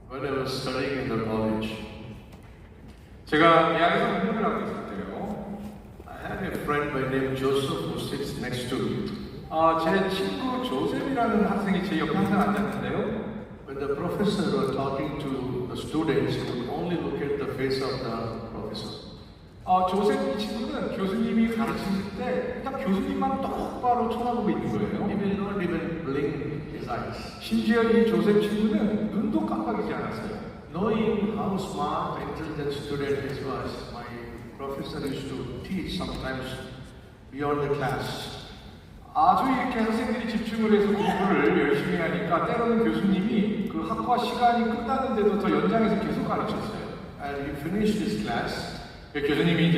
when I was studying in the college. 제가 대학에서 공부를 하고 있을 때요. I had a friend by name Joseph who sits next to me. 제 친구 조셉이라는 학생이 제 옆에 항상 앉았는데요. When the professor was talking to the students, he would only look at the face of the professor. 조셉 이 친구는 교수님이 가르칠 때 딱 교수님만 똑바로 쳐다보고 있는 거예요. He will not even blink his eyes. 심지어 이 조셉 친구는 눈도 깜빡이지 않았어요. Knowing how smart, intelligent student he was, my professor used to teach sometimes beyond the class. 아주 이렇게 학생들이 집중을 해서 공부를 열심히 하니까 때로는 교수님이 그 학과 시간이 끝나는데도 더 연장해서 계속 가르쳤어요. And he finished his class. 교수님이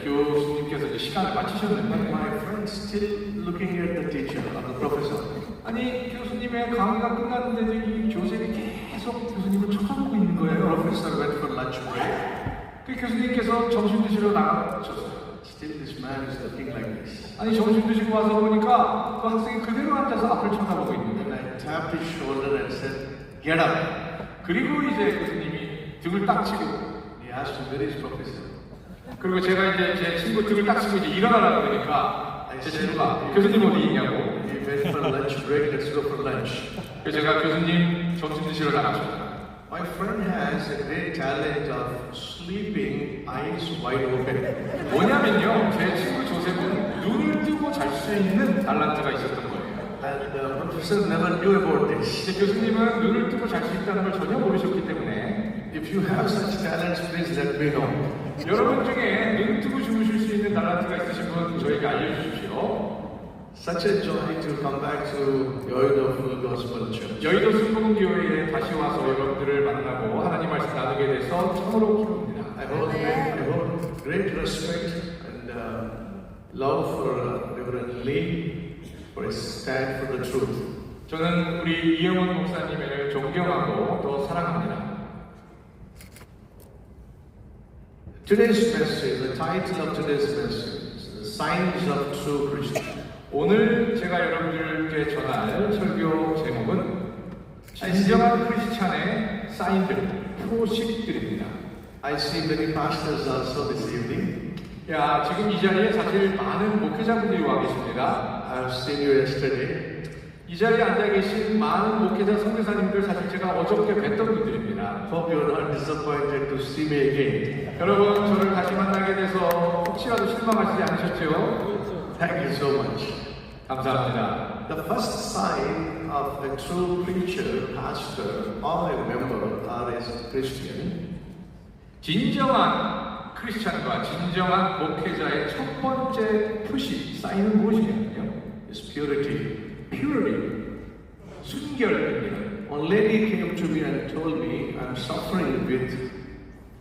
교수님께서 이제 시간을 마치셨는데 My friend still looking at the teacher, the professor. 아니 교수님의 강의가 끝났는데도 이 조셉이 계속 교수님을 쳐다보고 있는 The 거예요. professor went for lunch break. 그 교수님께서 점심 드시러 나가셨어요. Still this man is looking like this. 아니 점심 드시고 와서 보니까 그 학생이 그대로 앉아서 앞을 쳐다보고 있는 Then 거예요. I tapped his shoulder and said, "Get up." 그리고 이제 교수님이 등을 딱 치고 He asked me, "Where is professor?" 그리고 제가 이제 제 친구 등을 딱 치고 이제 일어나라고 그러니까 제 친구가 교수님 어디 있냐고. He went for lunch break. Let's go for lunch. 그래서 제가 교수님 점심 드시러 나가셨어요. My friend has a great talent of sleeping eyes wide open. 뭐냐면요, 제 친구 조셉은 눈을 뜨고 잘 수 있는 달란트가 있었던 거예요. And the professor never knew about this. 이제 교수님은 눈을 뜨고 잘 수 있다는 걸 전혀 모르셨기 때문에 If you have such talents, please let me know. 여러분 중에 눈 뜨고 주무실 수 있는 달란트가 있으신 분 저에게 알려주십시오. Such a joy to come back to Yoido Full Gospel Church. 여의도 순복음교회에 다시 와서 여러분들을 만나고 하나님 말씀 나누게 돼서 참으로 기쁩니다. I hold great respect and love for Reverend Lee for his stand for the truth. 저는 우리 이영원 목사님을 존경하고 또 사랑합니다. Today's message, the title of today's message, is The Signs of True Christian. 오늘 제가 여러분들께 전할 설교 제목은 진정한 크리스찬의 사인들, 표식들입니다. I see many pastors also this evening. 지금 이 자리에 사실 많은 목회자분들이 와 계십니다. I have seen you yesterday. 이 자리에 앉아 계신 많은 목회자 선교사님들 사실 제가 어저께 뵀던 분들입니다. Hope you are not disappointed to see me again. 여러분 저를 다시 만나게 돼서 혹시라도 실망하시지 않으셨죠? Thank you so much. 감사합니다. The first sign of a true preacher, pastor, or a member or a Christian 진정한 크리스찬과 진정한 목회자의 첫 번째 표시, 사인은 무엇이냐면요? is purity. purity, 순결입니다. One lady came to me and told me I'm suffering with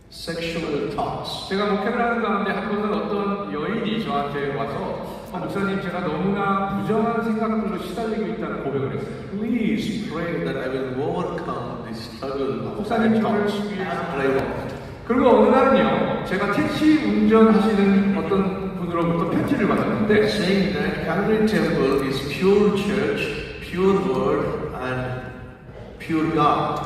sexual thoughts. 제가 목회를 하는 가운데 한 번은 어떤 여인이 저한테 와서 목사님 제가 너무나 부정한 생각들로 시달리고 있다는 고백을 했어요. Please pray that I will overcome this struggle of 목사님 저를 thoughts and pray on. 그리고 어느 날은요 제가 택시 운전하시는 어떤 분으로부터 편지를 받았는데 Saying that Calvary Temple is pure church, pure word, and pure God.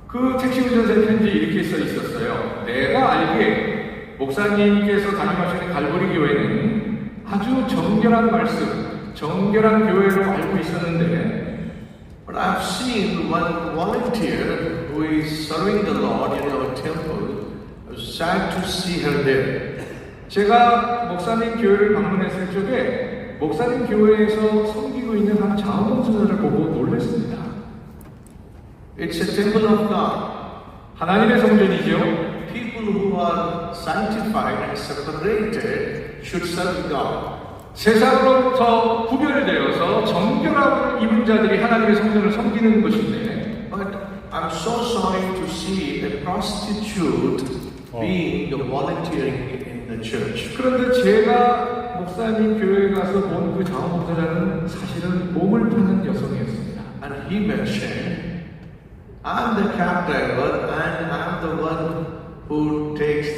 그 택시 운전사의 편지에 이렇게 써 있었어요. 내가 알기에 목사님께서 다니시는 갈보리 교회는 아주 정결한 말씀, 정결한 교회로 알고 있었는데 But I've seen one volunteer who is serving the Lord in our temple. I was sad to see her there. 제가 목사님 교회를 방문했을 적에 목사님 교회에서 섬기고 있는 한 자원봉사자를 보고 놀랐습니다. It's a temple of God. 하나님의 성전이죠. People who are sanctified and separated should serve God. 세상으로부터 구별되어서 정결함을 입은 자들이 하나님의 성전을 섬기는 것인데 But I'm so sorry to see a prostitute being the volunteering in the church. 그런데 제가 목사님 교회에 가서 본 그 자원봉사자는 사실은 몸을 파는 여성이었습니다. And he mentioned, I'm the cab driver and I'm the one who takes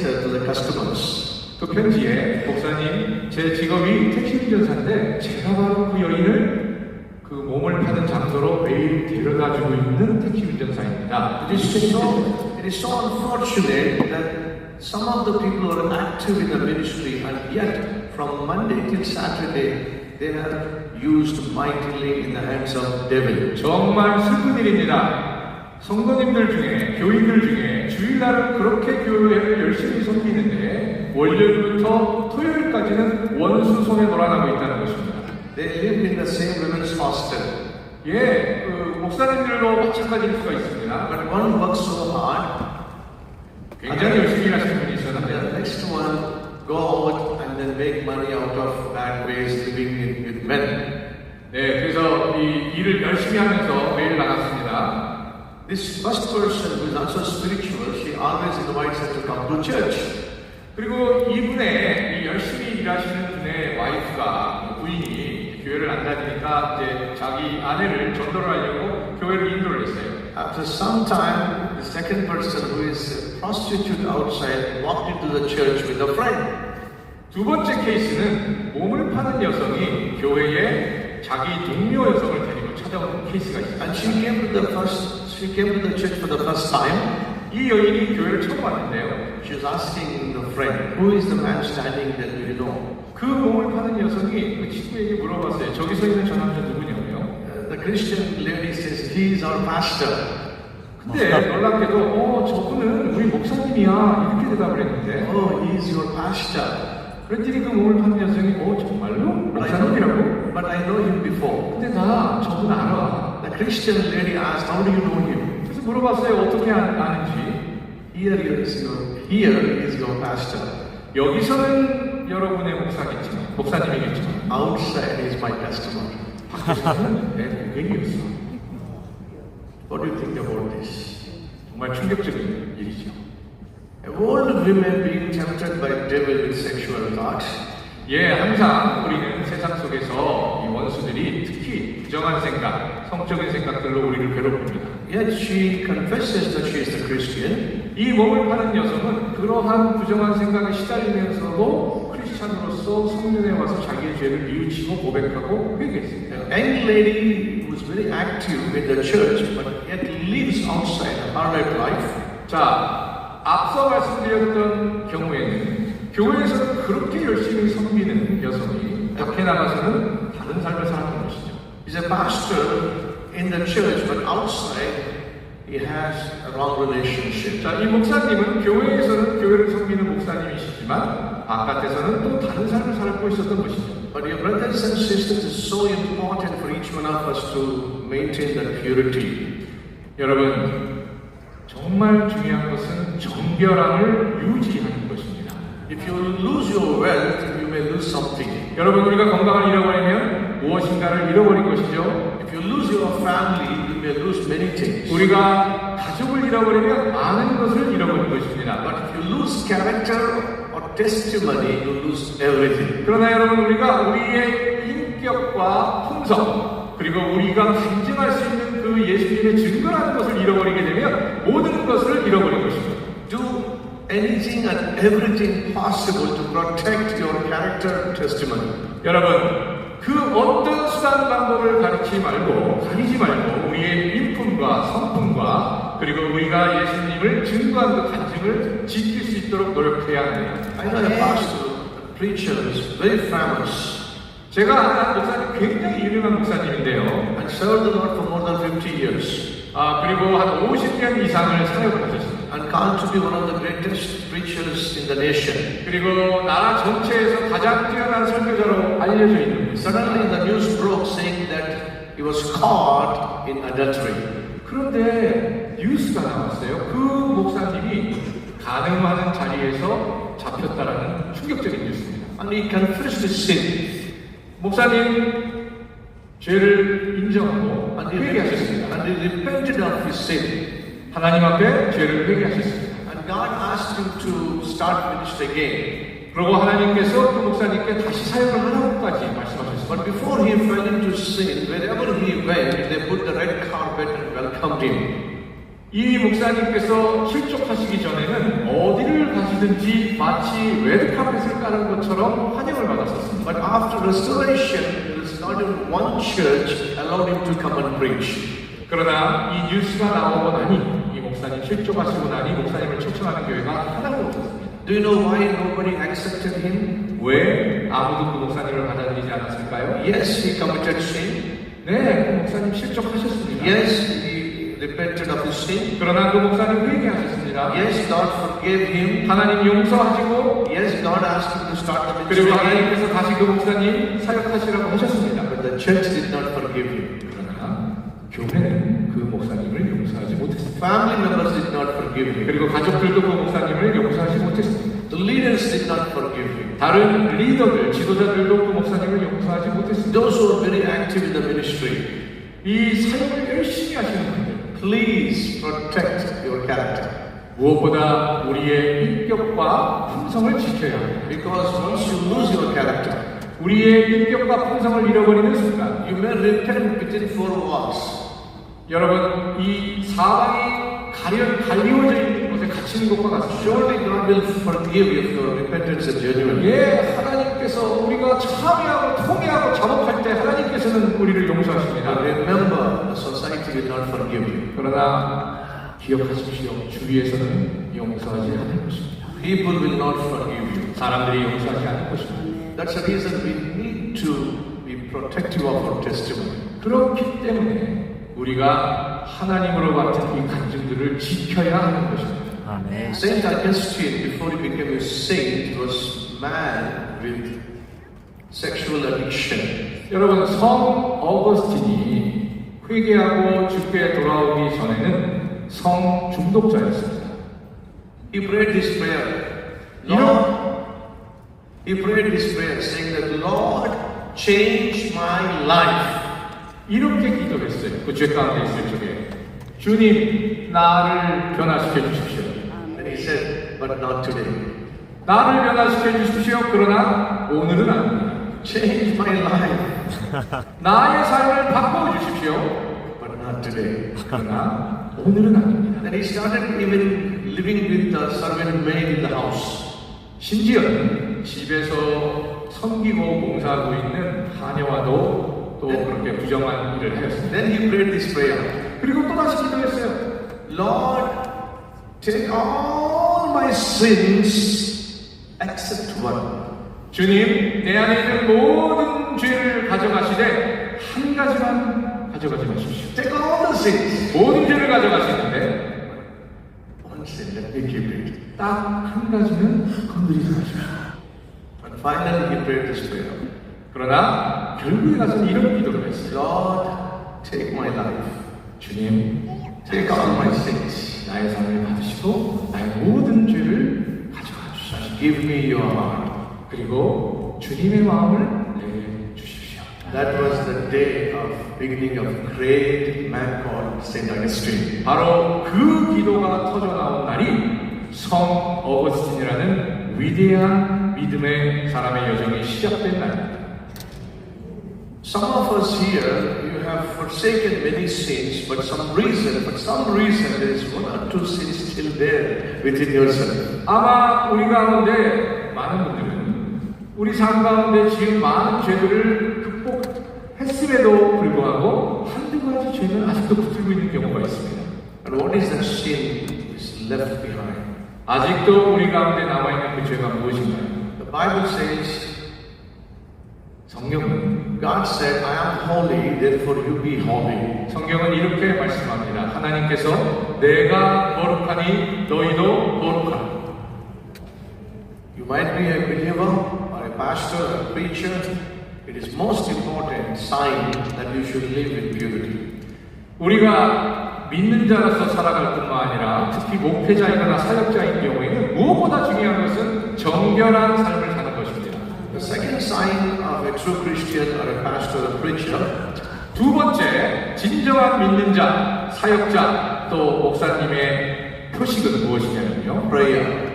her to the customers. 그 편지에 목사님 제 직업이 택시 운전사인데 제가 바로 그 여인을 그 그 몸을 파는 장소로 매일 데려다주고 있는 택시 운전사입니다. It is so unfortunate that some of the people who are active in the ministry and yet from Monday till Saturday they are used mightily in the hands of devil. 정말 슬픈 일입니다. 성도님들 중에, 교인들 중에 주일날은 그렇게 교회를 열심히 섬기는데 월요일부터 토요일까지는 원수 손에 놀아나고 있다는 것입니다. They live in the same women's hostel. 예, 그 목사님들도 마찬가지일 수가 있습니다. But one works so hard, 굉장히 열심히 하시는 분이 and 있었는데 the next one go out and then make money out of bad ways living with men. 네, 그래서 이 일을 열심히 하면서 매일 나갔습니다. This first person who is also spiritual, she always invites her to come to church. 그리고 이분의 이 열심히 일하시는 분의 와이프가 부인이 교회를 안 다니니까 이제 자기 아내를 전도를 하려고 교회를 인도를 했어요. After some time, the second person who is a prostitute outside walked into the church with a friend. 두 번째 케이스는 몸을 파는 여성이 교회에 자기 동료 여성을 데리고 찾아온 케이스가 있습니다. And she came to the church for the first time. 이 여인이 교회를 처음 왔는데요. She was asking the friend, who is the man standing there, do you know? 그 몸을 파는 여성이 그 친구에게 물어봤어요. 저기 서 있는 저 남자 누구냐고요? The Christian lady says, he is our pastor. 근데 놀랍게도 저분은 우리 목사님이야 이렇게 대답을 했는데 Oh, he is your pastor. 그랬더니 그 몸을 파는 여성이 정말로? 목사님이라고? But I know him before. 근데 나 저분 알아. The Christian lady asked, how do you know him? 그래서 물어봤어요. 어떻게 아는지. Here is your pastor. 여기서는 여러분의 목사님이겠지만 Outside is my customer. 밖에서는 내 고객이었어. What do you think about this? 정말 충격적인 일이죠. All women being tempted by devil with sexual thoughts. 예, 항상 우리는 세상 속에서 이 원수들이 특히 부정한 생각, 성적인 생각들로 우리를 괴롭힙니다. Yet she confesses that she is the Christian. 이 몸을 파는 여성은 그러한 부정한 생각에 시달리면서도 크리스찬으로서 성전에 와서 자기의 죄를 뉘우치고 고백하고 회개했습니다. A young lady who is very active in the church but yet lives outside a harlot life. 자, 앞서 말씀드렸던 경우에는 교회에서는 그렇게 열심히 섬기는 여성이 밖에 나가서는 다른 삶을 살았던 것이죠. He's a pastor in the church, but outside he has a wrong relationship. 자, 이 목사님은 교회에서는 교회를 섬기는 목사님이시지만 바깥에서는 또 다른 삶을 살고 있었던 것이죠. But your brothers and sisters, it's so important for each one of us to maintain that purity. 여러분, 정말 중요한 것은 정결함을 유지하는 것입니다. If you lose your wealth, you may lose something. 여러분, 우리가 건강을 잃어버리면 무엇인가를 잃어버린 것이죠. If you lose your family, you may lose many things. 우리가 가족을 잃어버리면 많은 것을 잃어버린 것입니다. But if you lose character or testimony, you lose everything. 그러나 여러분, 우리가 우리의 인격과 품성 그리고 우리가 간증할 수 있는 그 예수님의 증거라는 것을 잃어버리게 되면 모든 것을 잃어버린 것입니다. Do anything and everything possible to protect your character and testimony. 여러분, 그 어떤 수단 방법을 가리지 말고 우리의 인품과 성품과 그리고 우리가 예수님을 증거한 그 간증을 지킬 수 있도록 노력해야 합니다. I know a pastor, a preacher is very famous 제가 아는 목사님 굉장히 유명한 목사님인데요. and served the Lord for more than 50 years. 그리고 한 50년 이상을 사역하셨습니다. And called to be one of the greatest preachers in the nation. 그리고 나라 전체에서 가장 뛰어난 설교자로 알려져 있는 분. Suddenly the news broke saying that he was caught in adultery. 그런데 뉴스가 나왔어요. 그 목사님이 가늠하는 자리에서 잡혔다라는 충격적인 뉴스입니다. And he confessed his sin. 목사님 죄를 인정하고 회개하셨습니다. And he repented of his sin. 하나님 앞에 죄를 회개하셨습니다. And God asked him to start ministry again. 그리고 하나님께서 그 목사님께 다시 사역을 하라고까지 말씀하셨습니다. But before he fell into sin, wherever he went, they put the red carpet and welcomed him. 이 목사님께서 실족하시기 전에는 어디를 가시든지 마치 레드카펫을 깔은 것처럼 환영을 받았었습니다. But after restoration, not even one church allowed him to come and preach. 그러나 이 뉴스가 나오고 나니 이 목사님 실종하시고 나니 목사님을 초청하는 교회가 하나도 없었습니다. Do you know why nobody accepted him? 왜 아무도 그 목사님을 받아들이지 않았을까요? Yes, he committed sin. 네, 그 목사님 실족하셨습니다. Yes, he repented of his sin. 그러나 그 목사님 회개하셨습니다. Yes, God forgave him. 하나님 용서하시고 Yes, God asked him to start the 그리고 ministry. 하나님께서 다시 그 목사님 사역하시라고 하셨습니다. But the church did not forgive him. 그러나 교회는 그 목사님을 용서하지 못했습니다. Family members did not forgive him. 그리고 가족들도 그 목사님을 용서하지 못했습니다. The leaders did not forgive him. 다른 리더들, 지도자들도 그 목사님을 용서하지 못했습니다. Those who are very active in the ministry, 이 사역을 열심히 하시는 분들, please protect your character. 무엇보다 우리의 인격과 품성을 지켜야 합니다. Because once you lose your character, 우리의 인격과 품성을 잃어버리는 순간 you may repent within 4 walls. 여러분, 이 사방이 갈리워져 있는 곳에 갇히는 것과 같습니다. Surely God will forgive if your repentance is genuine. 예, 하나님께서 우리가 참여하고 통회하고 작업할 때 하나님께서는 우리를 But 용서하십니다. remember, the society will not forgive you. 그러나 기억하십시오. 주위에서는 용서하지 않을 것입니다. People will not forgive you. 사람들이 용서하지 않을 것입니다. That's the reason we need to be protective of our testimony. 그렇기 때문에 우리가 하나님으로 맡은 이 간증들을 지켜야 하는 것입니다. 아멘. Saint Augustine, before he became a saint, was mad with sexual addiction. 여러분, 성 어거스틴이 회개하고 주께 돌아오기 전에는 성 중독자였습니다. He prayed this prayer. Lord, he prayed this prayer saying that, Lord, change my life. 이렇게 기도했어요. 그 죄 가운데 있을 적에 주님, 나를 변화시켜 주십시오. And he said, but not today. 나를 변화시켜 주십시오. 그러나 오늘은 아닙니다. Change my life, 나의 삶을 바꿔 주십시오. but not today. 그러나 오늘은 아닙니다. Then he started even living with the servant maid in the house. 심지어는 집에서 섬기고 봉사하고 있는 하녀와도 또 그렇게 부정한 일을 하였습니다. Then he prayed this prayer. 그리고 또 다시 기도했어요. Lord, take all my sins except one. 주님, 내 안에 있는 모든 죄를 가져가시되 한 가지만 가져가지 마십시오. Take all the sins. 모든 죄를 가져가시는데 One sin, let me keep it. 딱 한 가지는 건드리지 마십시오. And finally he prayed this prayer. 그러나 결국에 가서는 이런 기도를 했어요. Lord, take my life. 주님, Take all my sins. 나의 삶을 받으시고 나의 모든 죄를 가져가 주십시오. Give me your heart. 그리고 주님의 마음을 내게 주십시오. That was the day of beginning of great man called Saint Augustine. 바로 그 기도가 터져 나온 날이 성 어거스틴이라는 위대한 믿음의 사람의 여정이 시작된 날입니다. Some of us here, you have forsaken many sins, but for some reason, there is 1 or 2 sins still there within yourself. 아마 우리 가운데 많은 분들은 우리 삶 가운데 지은 많은 죄들을 극복했음에도 불구하고 한두 가지 죄는 아직도 붙들고 있는 경우가 있습니다. And what is that sin is left behind? 아직도 우리 가운데 남아있는 그 죄가 무엇인가요? The Bible says, 성경은 God said, I am holy, therefore you be holy. 성경은 이렇게 말씀합니다. 하나님께서 내가 거룩하니 너희도 거룩하라. You might be a believer or a pastor or a preacher. It is most important sign that you should live in purity. 우리가 믿는 자로서 살아갈 뿐만 아니라 특히 목회자이거나 사역자인 경우에는 무엇보다 중요한 것은 정결한 삶을 사는 것입니다. The second sign of a true Christian or a pastor or a preacher 두 번째, 진정한 믿는 자, 사역자, 또 목사님의 표식은 무엇이냐면요. prayer.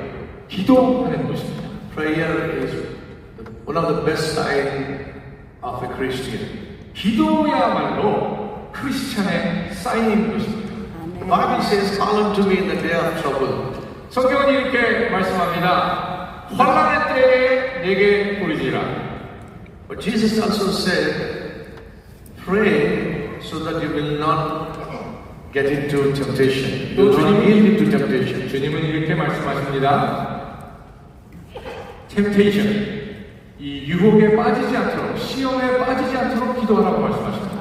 기도하는 것입니다. Prayer is one of the best signs of a Christian. 기도야말로 크리스찬의 사인인 것입니다. The Bible says, call unto me in the day of trouble. 성경은 이렇게 말씀합니다. 환난의 때에 내게 부르지라. But Jesus also said, pray so that you will not get into temptation. You will not yield into temptation. 주님은 이렇게 말씀하십니다. temptation, 이 유혹에 빠지지 않도록, 시험에 빠지지 않도록 기도하라고 말씀하십니다.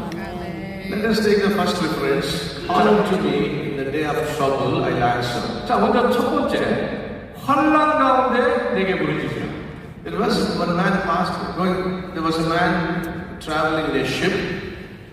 Let us take the first reference. Call unto me in the day of trouble, I'll answer. 자, 먼저 첫 번째, 환난 가운데 내게 부르짖으라. There was one man there was a man traveling in a ship.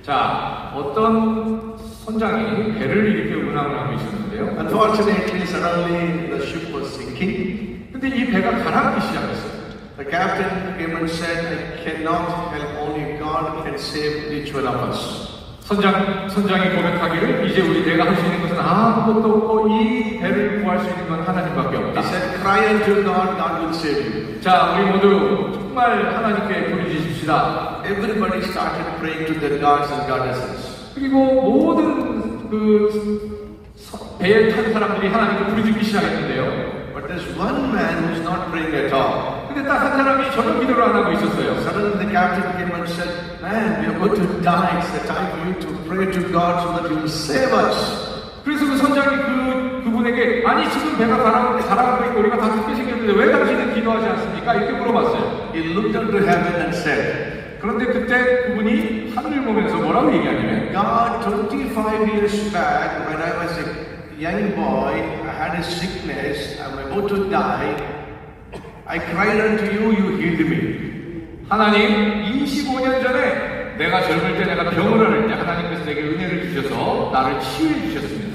자, 어떤 선장이 배를 이렇게 운항을 하고 있었는데요. Unfortunately, suddenly the ship was sinking. 근데 이 배가 가라앉기 시작했어요. The captain came and said, I cannot help, only God can save each one of us. 선장이 고백하기를 이제 내가 할 수 있는 것은 아무것도 없고 이 배를 구할 수 있는 건 하나님밖에 없다. He said, cry unto God, God will save you. 자, 우리 모두 정말 하나님께 부르짖읍시다. Everybody started praying to their gods and goddesses. 그리고 모든 배에 탄 사람들이 하나님께 부르짖기 시작했는데요. But there's one man who's not praying at all. 근데 딱 한 사람이 전혀 기도를 안 하고 있었어요. Suddenly the captain came and said, man, we are going to die. It's the time for you to pray to God so that He will save us. 그래서 그 선장이 그분에게 아니 지금 배가 가라앉고 있고 우리가 다 죽게 생겼는데 왜 당신은 기도하지 않습니까? 이렇게 물어봤어요. He looked up to heaven and said, 그런데 그때 그분이 하늘을 보면서 뭐라고 얘기하냐면 God, 25 years back when I was a young boy, I had a sickness, I'm about to die. I cried unto you, you healed me. 하나님, 25년 전에 내가 젊을 때 내가 병을 앓을 때 하나님께서 내게 은혜를 주셔서 나를 치유해 주셨습니다.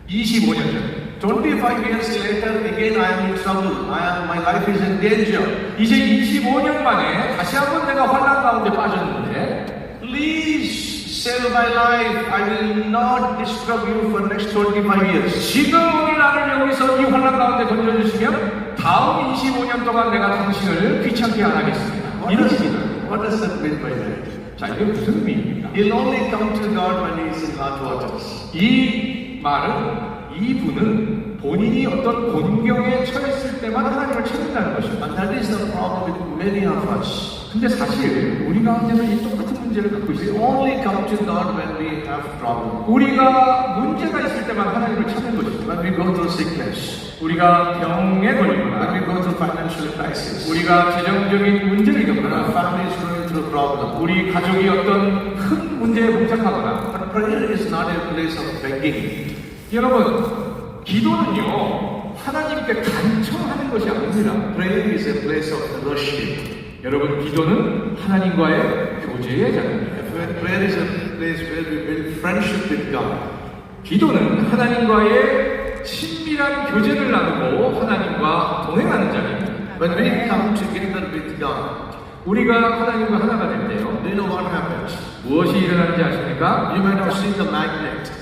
25년 전. 25 years later, again I am in trouble. My life is in danger. 이제 25년 만에 다시 한번 내가 환난 가운데 빠졌는데 Please save my life. I will not disturb you for next 25 years. 지금 오늘 나를 여기서 이 환난 가운데 던져주시면 다음 25년 동안 내가 당신을 귀찮게 안 하겠습니다. What does that mean by that? 자, 이게 무슨 의미입니까? He'll only come to God when he is in hot waters. 이 말은 이분은 본인이 어떤 곤경에 처했을 때만 하나님을 찾는다는 것입니다. And that is the problem with many of us. 근데 사실 우리 가운데는 이 똑같은 문제를 갖고 We 있어요. only come to God when we have problem. 우리가 문제가 있을 때만 하나님을 찾는 것입니다. When we go through sickness. 우리가 병에 When 걸리거나 we go through financial crisis. 우리가 재정적인 문제를 When our 겪거나 family is going through problem. 우리 가족이 어떤 큰 문제에 봉착하거나 But prayer is not a place of begging. 여러분, 기도는요 하나님께 간청하는 것이 아닙니다. Prayer is a place of fellowship. 여러분, 기도는 하나님과의 교제의 자리입니다. Prayer is a place where we build friendship with God. 기도는 하나님과의 친밀한 교제를 나누고 하나님과 동행하는 자리입니다. When we come together with God, 우리가 하나님과 하나가 될 때요, do you know what happens? 무엇이 일어나는지 아십니까? You might have seen the magnet.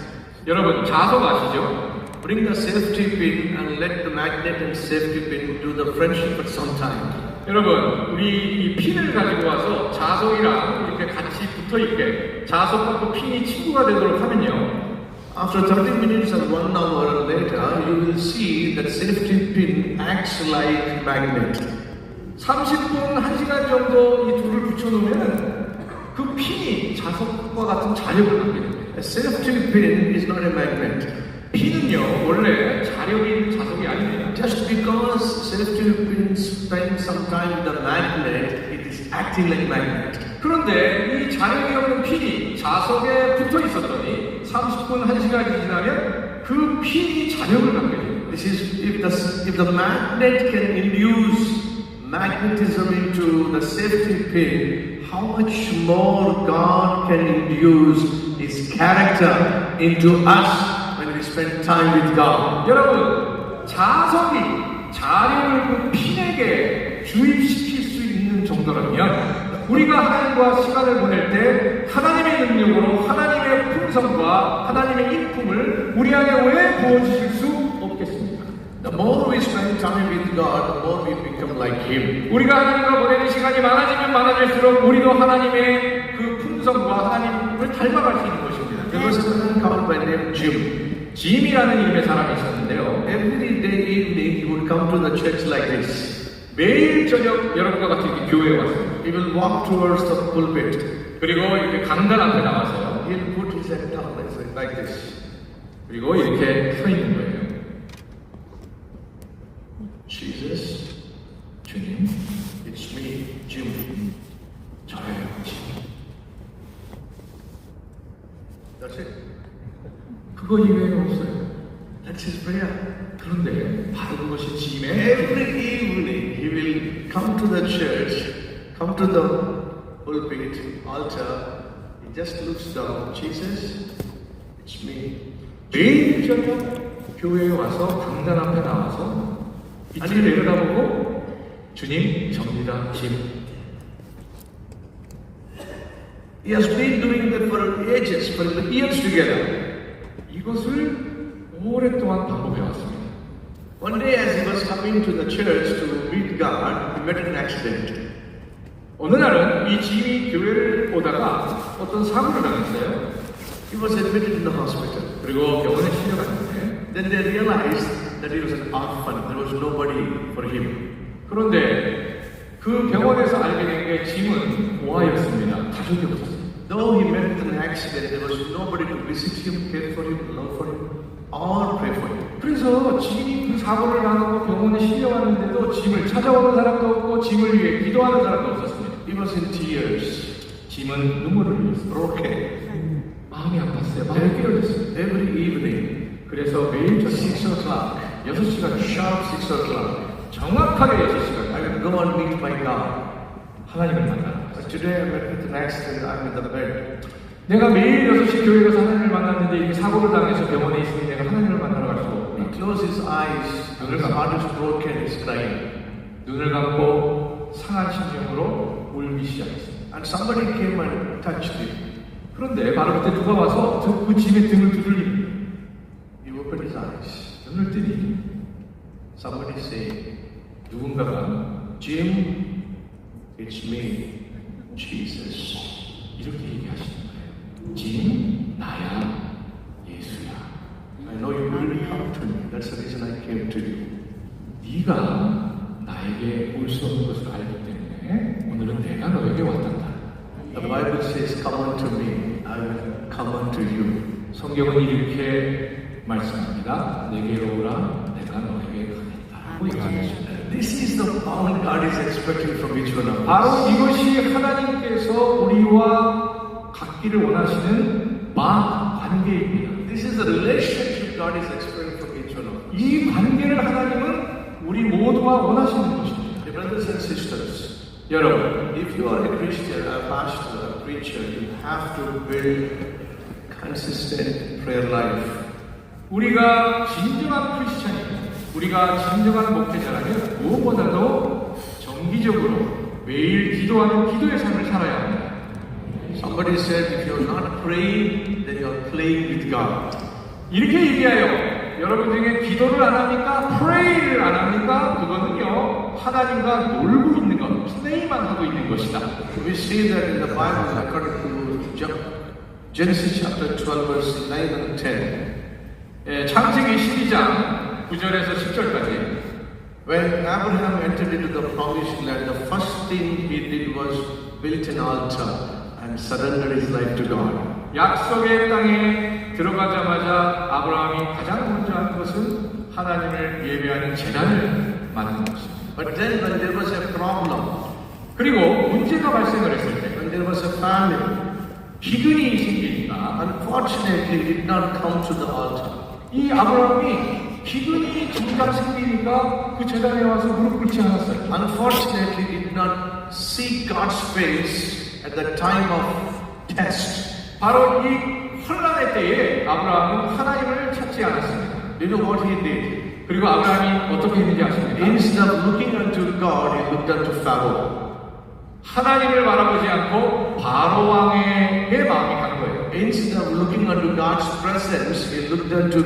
여러분, 자석 아시죠? Bring the safety pin and let the magnet and safety pin do the friendship at some time. 여러분, 우리 이 핀을 가지고 와서 자석이랑 이렇게 같이 붙어있게 자석하고 핀이 친구가 되도록 하면요, After 30 minutes or 1 hour later, you will see that safety pin acts like magnet. 30분, 1시간 정도 이 둘을 붙여놓으면 그 핀이 자석과 같은 자력을 갖게 됩니다. A safety pin is not a magnet. 핀은요, 원래 자력인 자석이 아닙니다. Just because safety pin spend some time with the magnet, it is acting like magnet. 그런데 이 자력이 없는 핀이 자석에 붙어 있었더니 30분, 1시간이 지나면 그 핀이 자력을 갖게 됩니다. This is if the magnet can induce magnetism into the safety pin, how much more God can induce His character into us when we spend time with God. 여러분, 자석이 자력을 그 핀에게 주입시킬 수 있는 정도라면 우리가 하나님과 시간을 보낼 때 하나님의 능력으로 하나님의 풍성과 하나님의 인품을 우리 안에 왜 부어주실 수 없겠습니까? The more we spend time with God, the more we become like Him. 우리가 하나님과 보내는 시간이 많아지면 많아질수록 우리도 하나님의 그 풍성과 하나님을 닮아갈 수 있는 것입니다. There was a man called by name Jim. 짐이라는 이름의 사람이 있었는데요. Every day evening he would come to the church like this. 매일 저녁 여러분과 같이 교회에 왔습니다. He will walk towards the pulpit. 그리고 이렇게 강단 앞에 나와서요. He'll put his head down like this. 그리고 이렇게 서 있는 거예요. Jesus, 주님, it's me, Jim. 저예요. That's it. 그거 이외에는 없어요. That's his prayer. 그런데 바로 그것이 짐의 Every evening he will come to the church, come to the pulpit, altar. He just looks down. Jesus, it's me. 매일 저녁 교회에 와서 강단 앞에 나와서 빛을 내려다보고 주님 접니다 짐. He has been doing that for ages, for years together. 이것을 오랫동안 반복해 왔습니다. One day as he was coming to the church to meet God, he met an accident. 어느 날은 이 짐이 교회를 오다가 어떤 사고를 당했어요. He was admitted in the hospital. 그리고 병원에 실려갔는데 Then they realized that he was an orphan. There was nobody for him. 그런데 그 병원에서 알게 된 게 짐은 고아였습니다. 가족이 없었어요. Though he met with an accident, there was nobody to visit him, care for him, love for him, or pray for him. 그래서 짐이 그 사고를 당하고 병원에 실려왔는데도 짐을 찾아오는 사람도 없고 짐을 위해 기도하는 사람도 없었습니다. He was in tears, 짐은 눈물을 흘렸어요. broken. 마음이 아팠어요. 마음이 깨어졌어요. Every evening, 그래서 매일 저녁 6 o'clock, 6시간 sharp 6 o'clock, 정확하게 6시간 I will go and meet my God. 하나님을 만나는 But 거예요. today I met with an accident, I'm in the bed. 내가 매일 6시 교회 가서 하나님을 만났는데 이게 사고를 당해서 병원에 있으니 내가 하나님을 만나러 갈 수가 He 없다. closed his eyes, and his heart is broken, he's crying. 눈을 감고 상한 심정으로 울기 시작했습니다. And somebody came and touched him. 그런데 바로 그때 누가 와서 그 짐의 등을 두들립니다. He opened his eyes. 눈을 뜨니 Somebody said, 누군가가 Jim, it's me, Jesus. 이렇게 얘기하시는 거예요. 짐, 나야, 예수야. I know you will come to me. That's the reason I came to you. 네가 나에게 올 수 없는 것을 알기 때문에 오늘은 내가 너에게 왔단다. The Bible says, come unto me, I will come unto you. 성경은 이렇게 말씀합니다. 내게로 오라, 내가 너에게 가겠다. 하고 얘기하십니다. This is the bond God is expecting from each one of us. 바로 이것이 하나님께서 우리와 갖기를 원하시는 관계입니다. This is the relationship God is expecting from each one of us. 이 관계를 하나님은 우리 모두와 원하시는 것입니다. Dear brothers and sisters, 여러분, if you are a Christian, a pastor, a preacher, you have to build consistent prayer life. 우리가 진정한 크리스찬이고 우리가 진정한 목회자라면 무엇보다도 정기적으로 매일 기도하는 기도의 삶을 살아야 합니다. Somebody said, if you're not praying, then you're playing with God. 이렇게 얘기하여 여러분 중에 기도를 안 합니까? 프레이를 안 합니까? 그거는요 하나님과 놀고 있는 것, 플레이만 하고 있는 것이다. We see that in the Bible according to Genesis chapter 12 verse 9 and 10. 창세기 12장 9절에서 10절까지 When Abraham entered into the promised land, the first thing he did was built an altar and surrendered his life to God. 약속의 땅에 들어가자마자 아브라함이 가장 먼저 한 것은 하나님을 예배하는 제단을 만드는 것입니다. But then when there was a problem, 그리고 문제가 발생을 했을 때 when there was a famine, 기근이 생기니까 unfortunately he did not come to the altar. 이 아브라함이 기근이 정작 생기니까 그 제단에 와서 무릎 꿇지 않았어요. Unfortunately he did not see God's face at the time of test. 바로 이 혼란의 때에 아브라함은 하나님을 찾지 않았습니다. Do you know what he did? 그리고 아브라함이 어떻게 했는지 아십니까? Instead of looking unto God, he looked unto Pharaoh. 하나님을 바라보지 않고 바로 왕의 마음이 간 거예요. Instead of looking unto God's presence, he looked unto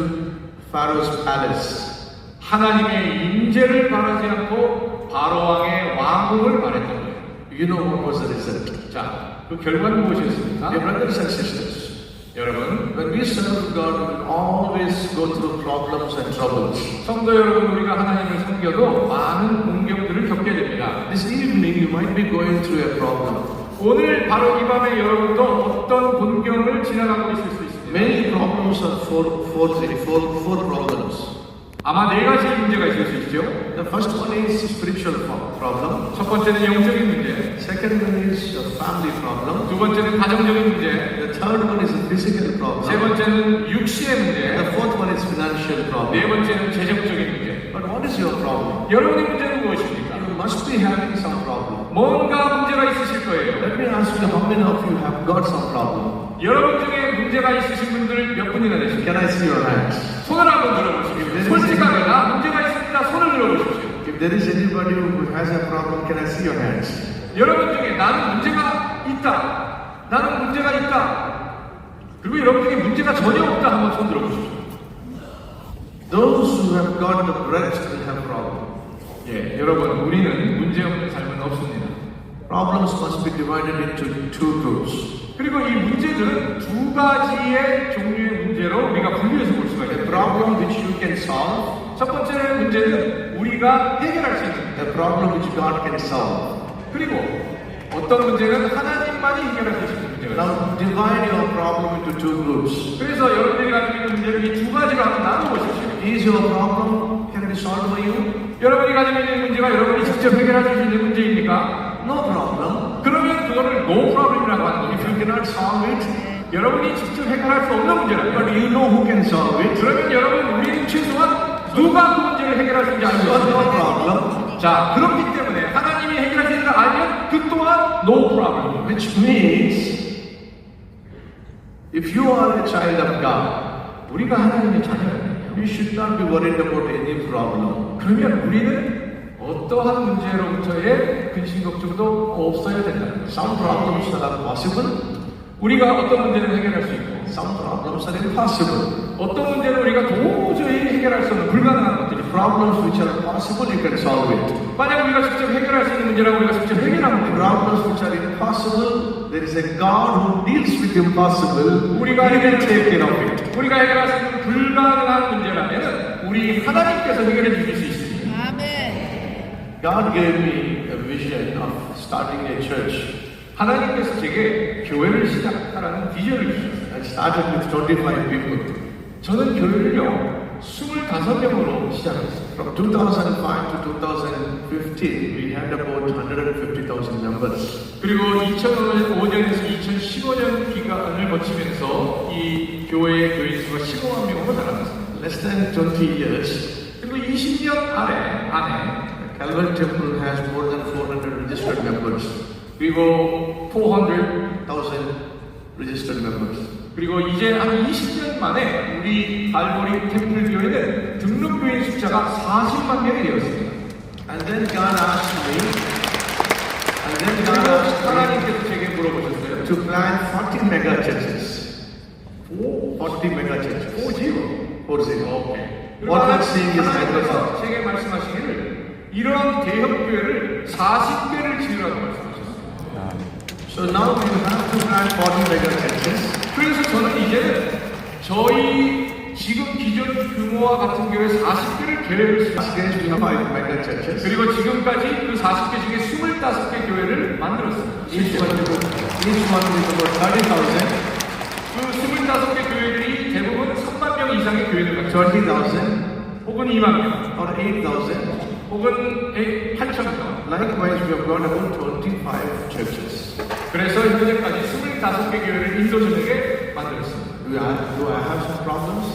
Pharaoh's palace. 하나님의 임재를 바라지 않고 바로 왕의 왕국을 바랬던 거예요. You know what was the result? 자, 그 결과는 무엇이었습니까? Dear brothers and sisters, 여러분, When we serve God, we will always go through problems and troubles. 성도 여러분, 우리가 하나님을 섬겨도 많은 공경들을 겪게 됩니다. This evening, you might be going through a problem. 오늘 바로 이 밤에 여러분도 어떤 공경을 지나가고 있을 수 있습니다. Many problems are four problems. 아마 네 가지 문제가 있을 수 있죠. The first one is spiritual problem. 첫 번째는 영적인 문제, Second one is a family problem. 두 번째는 가정적인 문제, The third one is a physical 세 problem. 번째는 육신의 문제, The fourth one is financial 네 problem. 번째는 재정적인 문제. But what is your problem? 여러분의 문제는 무엇입니까? You must be having some problem. 뭔가 문제가 있으실 거예요. Let me ask you, how many of you have got some problem? 여러분 중에 문제가 있으신 분들 몇 분이나 되십니까? Can I see your hands? 손을 한번 들어보십시오. 솔직하게 나 문제가 있습니다. 손을 들어보십시오. If there is anybody who has a problem, can I see your hands? 여러분 중에 나는 문제가 있다. 나는 문제가 있다. 그리고 여러분 중에 문제가 전혀 없다. 한번 손 들어보십시오. Those who have got the breath will have problem. 예, 여러분 우리는 문제 없는 삶은 없습니다. Problems must be divided into two groups. 그리고 이 문제들은 두 가지의 종류의 문제로 우리가 분류해서 볼 수가 A 있습니다. problem which you can solve, 첫 번째 문제는 우리가 해결할 수 있는 문제. a problem which God can solve. 그리고 어떤 문제는 하나님만이 해결할 수 있는 문제가 있습니다. Now divide your problem into two groups. 그래서 여러분들이 가지고 있는 문제를 이 두 가지로 한번 나눠보십시오. Is your problem can be solved by you? 여러분이 가지고 있는 문제가 여러분이 직접 해결할 수 있는 문제입니까? No problem. 그러면 그거를 no problem이라고 하는 If 겁니다. you cannot solve it, 여러분이 직접 해결할 수 없는 but 문제라면 you know who can solve it, 그러면 여러분 우리는 최소한 누가 그 문제를 해결할 수 있는지 알고 you have no 있습니다. problem. 자, 그렇기 때문에 하나님이 해결할 수 있는 걸 알면 그 또한 no problem. Which means, if you are a child of God, 우리가 하나님의 자녀라면요. you should not be worried about any problem. 그러면 우리는 어떠한 문제로부터의 근심 걱정도 없어야 된다는 거죠. Some problems are possible, 우리가 어떤 문제를 해결할 수 있고 some problems are impossible. 어떤 문제는 우리가 도저히 해결할 수 없는 불가능한 것들이 Problems which are possible, you can solve it. 만약 우리가 직접 해결할 수 있는 문제라고 우리가 직접 해결하면 됩니다. Problems which are impossible, there is a God who deals with impossible. 우리가 He will take care of it. 우리가 해결할 수 있는 불가능한 문제라면 우리 하나님께서 해결해 주실 수 있습니다. God gave me a vision of starting a church. 하나님께서 제게 교회를 시작하라는 비전을 주셨어요. I started with 25 people. 저는 교회를요 25명으로 시작했어요. From 2005 to 2015, we had about 150,000 members. 그리고 2005년에서 2015년 기간을 거치면서 이 교회의 교인 수가 15만 명으로 자랐습니다. Less than 20 years, 그리고 20년 안에 Calvary Temple has more than 400 registered members. 그리고 400 1,000 registered members. 그리고 이제 한 20년 만에 우리 갈보리 템플 교회는 등록 교인 숫자가 40만 명이 되었습니다. And then God asked me, 그리고 하나님께서 제게 물어보셨어요. to plant 40 mega churches. 40 mega churches. 40. 오케이. What I'm saying is 하나님께서 Hyderabad. 제게 말씀하시기를 이런 대형 교회를 40개를 지으라고 말씀하셨어요. So now we have to plant 40 mega churches. 그래서 저는 이제는 저희 지금 기존 규모와 같은 교회 40개를 계획을 Last 했습니다. days we have 5 mega churches. 그리고 지금까지 그 40개 중에 25개 교회를 만들었습니다. Each one with about 30,000, 그 25개 교회들이 대부분 3만 명 이상의 교회를 갖춰 20,000, 혹은 2만 명, or 8,000. 혹은 8천 명. Likewise, we have got about 25 churches. 그래서 현재까지 25개 교회를 인도 전역에 만들었습니다. Do I have some problems?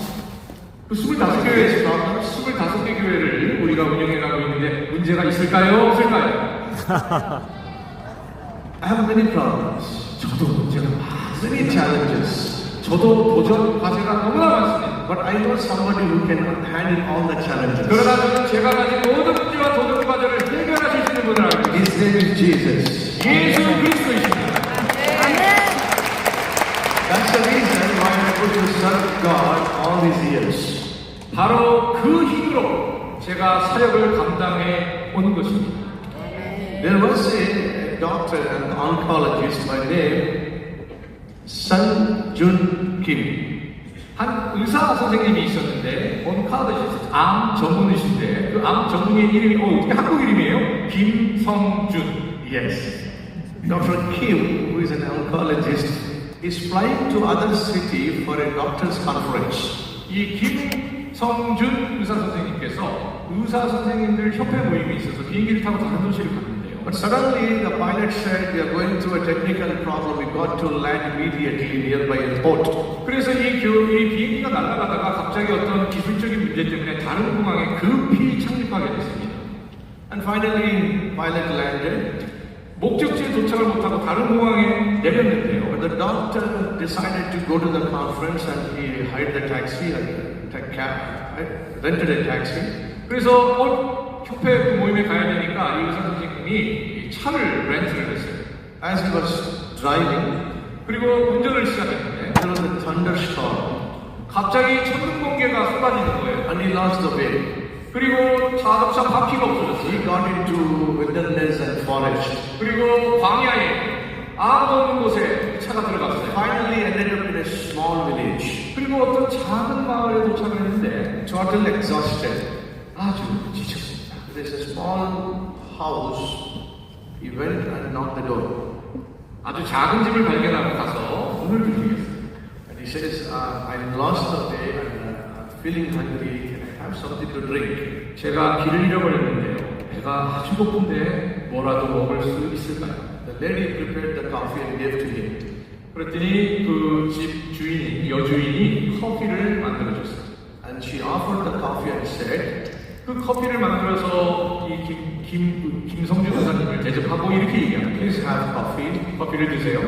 그 25개 교회를 우리가 운영해가고 있는데 문제가 있을까요? 없을까요? I have many problems, 저도 문제가 many challenges. 저도 도전 과제가 너무나 많습니다. But I know somebody who can handle all the challenges. 그러나 저는 제가 가진 모든 문제와 도전 과제를 해결하실 수 있는 분을 알고 있습니다. His name is Jesus. 예수 그리스도이십니다. That's the reason why I'm able to serve God all these years. 바로 그 힘으로 제가 사역을 감당해 오는 것입니다. There was a doctor, an oncologist by name Sun Jun Kim. 한 의사 선생님이 있었는데 온카더시스트 암 전문의신데 그 암 전문의 이름이 어떻게 한국 이름이에요? 김성준. Yes. Dr. Kim, who is an oncologist, is flying to other city for a doctor's conference. 이 김성준 의사 선생님께서 의사 선생님들 협회 모임이 있어서 비행기를 타고 다른 도시를 갔는데요. But suddenly the pilot said, we are going through a technical problem, we got to land immediately nearby airport. 그래서 이 비행기가 날아가다가 갑자기 어떤 기술적인 문제 때문에 다른 공항에 급히 착륙하게 됐습니다. And finally, pilot landed. 목적지에 도착을 못하고 다른 공항에 내렸는데요. But the doctor decided to go to the conference and he hired the taxi and rented a taxi. 그래서 협회 그 모임에 가야 되니까 이 의사 선생님이 이 차를 렌트를 했어요. As he was driving, 그리고 운전을 시작했는데 there was a thunderstorm 갑자기 천둥 번개가 쏟아지는 거예요. and he lost the way. 그리고 자동차 바퀴가 없어졌어요. He got into wilderness and forest. 그리고 광야에 아무도 없는 곳에 차가 들어갔어요. Finally ended up in a small village. 그리고 어떤 작은 마을에 도착을 했는데 Total exhausted. 아주 지쳤습니다. There's a small house. He went and knocked the door. 아주 작은 집을 발견하고 가서 문을 두드렸어요. And he says, I lost the way and I'm feeling hungry. Can I have something to drink? 제가 길을 잃어버렸는데요. 배가 아주 고픈데 뭐라도 먹을 수 있을까요? The lady prepared the coffee and gave to him. 그랬더니 그 집 주인이, 여주인이 커피를 만들어줬어요. And she offered the coffee and said, 그 커피를 만들어서 이 김성준 의사님을 대접하고 이렇게 얘기합니다. please have coffee, 커피를 드세요.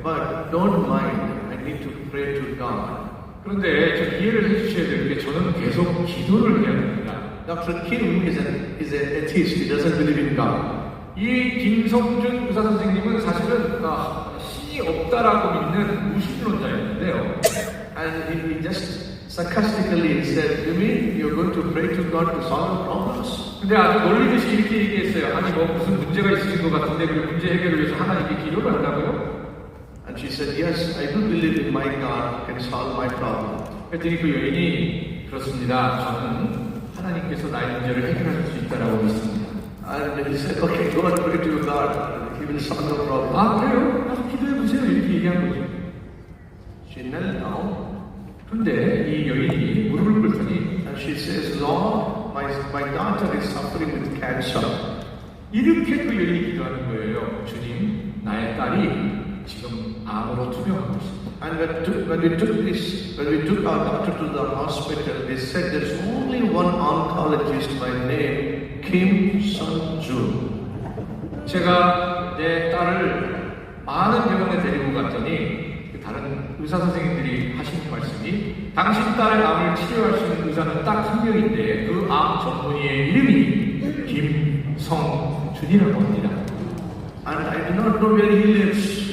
but don't mind, I need to pray to God. 그런데 좀 이해를 해주셔야 될 게 저는 계속 기도를 해야 됩니다. Dr. Kim is an atheist, he doesn't believe in God. 이 김성준 의사 선생님은 사실은 신이 없다라고 믿는 무신론자였는데요. And he just sarcastically said, you mean you're going to pray to God to solve problems? 근데 아주 놀리듯이 이렇게 얘기했어요. 아니 뭐 무슨 문제가 있으신 것 같은데 그 문제 해결을 위해서 하나님께 기도를 한다고요? And she said, yes, I do believe in my God can solve my problem. 그랬더니 그 여인이 그렇습니다. 저는 하나님께서 나의 문제를 해결하실 수 있다라고 믿습니다. And he said, okay, go and pray to your God. He will solve the problem. 아 그래요? 가서 기도해 보세요. 이렇게 얘기한 거죠. She knelt down 그런데 이 여인이 무릎을 꿇더니 and she says, Lord, my daughter is suffering with cancer. 이렇게 그 여인이 기도하는 거예요. 주님, 나의 딸이 지금 암으로 투병하고 있습니다. And when we took our daughter to the hospital, they said there's only one oncologist by name Kim Sung-jun. 제가 내 딸을 많은 병원에 데리고 갔더니 다른 의사 선생님들이 하시는 말씀이 당신 딸의 암을 치료할 수 있는 의사는 딱 한 명인데 그 암 전문의의 이름이 김성준이라고 합니다. And I do not know where he lives.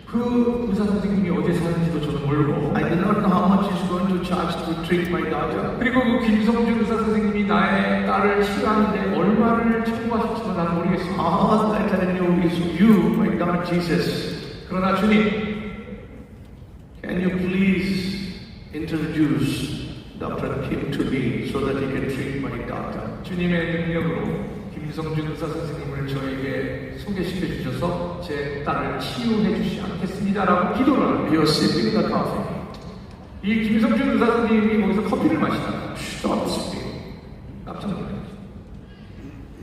그 의사 선생님이 어디에 사는지도 저는 모르고 I do not know how much he's going to charge to treat my daughter. 그리고 그 김성준 의사 선생님이 나의 딸을 치료하는데 얼마를 청구하실지도 나는 모르겠습니다. All that I knew is you, my God Jesus. 그러나 주님, Can you please introduce Dr. Kim to me so that he can treat my daughter? 주님의 능력으로 김성준 의사 선생님을 저에게 소개시켜 주셔서 제 딸을 치유해 주시지 않겠습니다라고 기도를 합니다. You're sipping the coffee. 이 김성준 의사 선생님이 거기서 커피를 마시다가 Stop sipping. 깜짝 놀랐죠.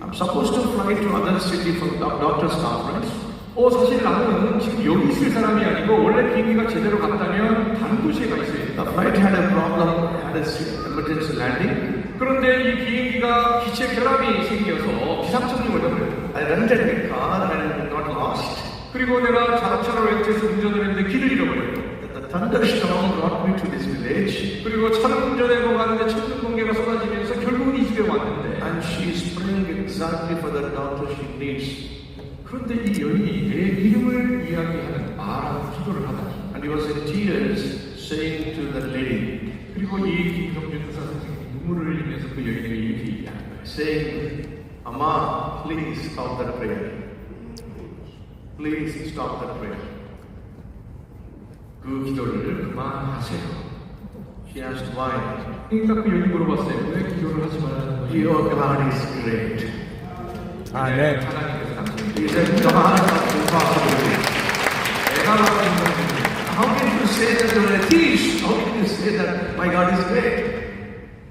I'm supposed to fly to other city for doctor's conference. 사실 나는 지금 여기 있을 사람이 아니고 원래 비행기가 제대로 갔다면 다른 도시에 가 있어야 The flight had a problem, had an emergency landing. 그런데 이 비행기가 기체 결함이 생겨서 비상착륙을 해버려요. I rented a car and got lost. 그리고 내가 자동차를 렌트해서 운전을 했는데 길을 잃어버려요. The thunderstorm brought me to this village. 그리고 차를 운전해서 가는데 천둥 번개가 쏟아지면서 결국은 이 집에 왔는데 And she's praying exactly for the doctor she needs. 그런데 이 여인이 내 이름을 이야기하는 말하고 기도를 하다니. And he was in tears saying to the lady, 그리고 이 김성준 의사 선생님이 눈물을 흘리면서 그 여인에게 이렇게 얘기하는 거예요. saying, Amma, please stop that prayer. Please stop that prayer. 그 기도를 그만하세요. She asked why. 그러니까 그 여기 물어봤어요. 왜 기도를 하지 말라는 거지? Your God is great. 아멘. 하나님께서 당신을 He said, God of impossibility. 내가 맡은 것입니다. How can you say that you're a thief? How can you say that my God is great?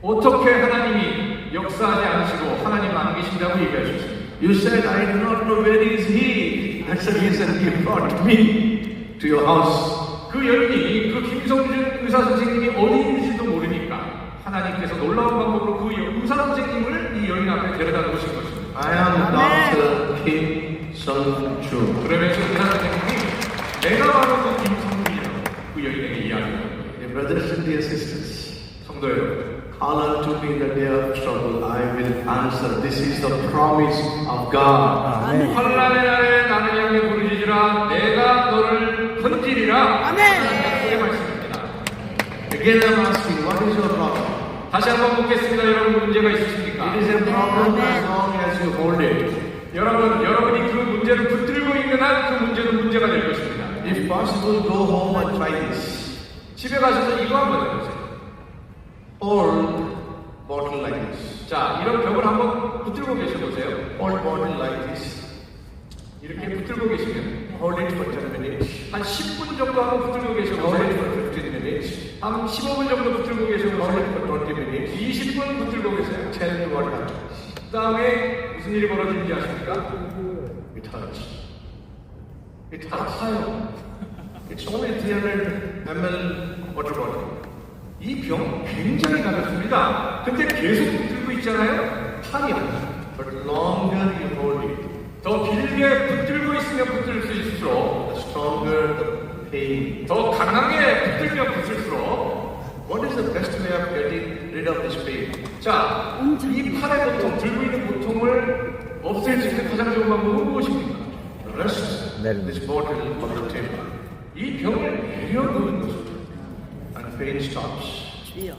어떻게 하나님이 역사하지 않으시고 하나님 안 계신다고 얘기할 수 있습니까? You said, I do not know where is he. That's the reason he brought me to your house. 그 여인이 그 김성준 의사 선생님이 어디 있는지도 모르니까 하나님께서 놀라운 방법으로 그 의사 선생님을 이 여인 앞에 데려다 놓으신 것입니다. I am Dr. Kim Sung-Choo. 그러면서 의사 선생님이 내가 바로 그 김성준이라고 그 여인에게 이야기하는 거예요. Dear brothers and dear sisters, 성도 여러분, call unto me in the day of trouble, I will answer. This is the promise of God. 아멘. 환난의 날에 나를 향해 부르짖으라 내가 너를 건지리라. 아멘. 하나님의 말씀입니다. Again I'm asking, what is your problem? 다시 한번 묻겠습니다. 여러분 문제가 있으십니까? It is a problem as long as you hold it. 여러분이 그 문제를 붙들고 있는 한 그 문제는 문제가 될 것입니다. If possible, go home and try this. 집에 가셔서 이거 한번 해보세요. Hold bottle like this. 자, 이런 벽을 한번 붙들고 계셔보세요. Hold bottle like this. 이렇게 붙들고 계시면 Hold it for 10 minutes. 한 10분 정도 한번 붙들고 Hold it 계셔보세요. for 15 minutes. 한 15분 정도 붙들고 Hold 계셔보세요. it for 20 minutes. 20분 붙들고 계세요. Tell me what happens. 그 다음에 무슨 일이 벌어지는지 아십니까? It hurts. It hurts. 아파요. It's only 300 ml water bottle. 이 병 굉장히 가볍습니다. 근데 계속 붙들고 있잖아요. 탈이 안 나요. But longer you hold it, 더 길게 붙들고 있으면 붙들 수 있을수록 the stronger the pain. 더 강하게 붙들면 붙을수록 What is the best way of getting rid of this pain? 자, 이 팔의 고통, 들고 있는 고통을 없앨 수 있는 가장 좋은 방법은 무엇입니까? Rest this bottle on the table. 이 병을 내려놓는 것입니다. And pain stops.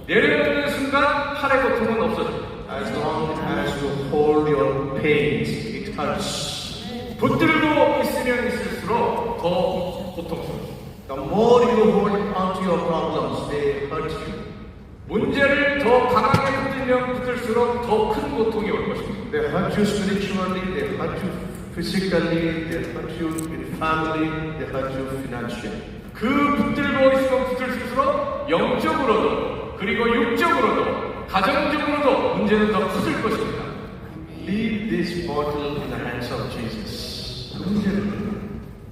내려놓는 순간 팔의 고통은 없어집니다. As long as you hold your pains, it hurts. 붙들고 있으면 있을수록 더 고통스럽습니다. The more you hold onto your problems, they hurt you. 문제를 더 강하게 붙들면 붙들수록 더 큰 고통이 올 것입니다. They hurt you spiritually, they hurt you physically, they hurt you in family, they hurt you financially. 그 붙들고 있으면 붙들수록 영적으로도 그리고 육적으로도 가정적으로도 문제는 더 커질 것입니다. Leave this bottle in the hands of Jesus. 문제를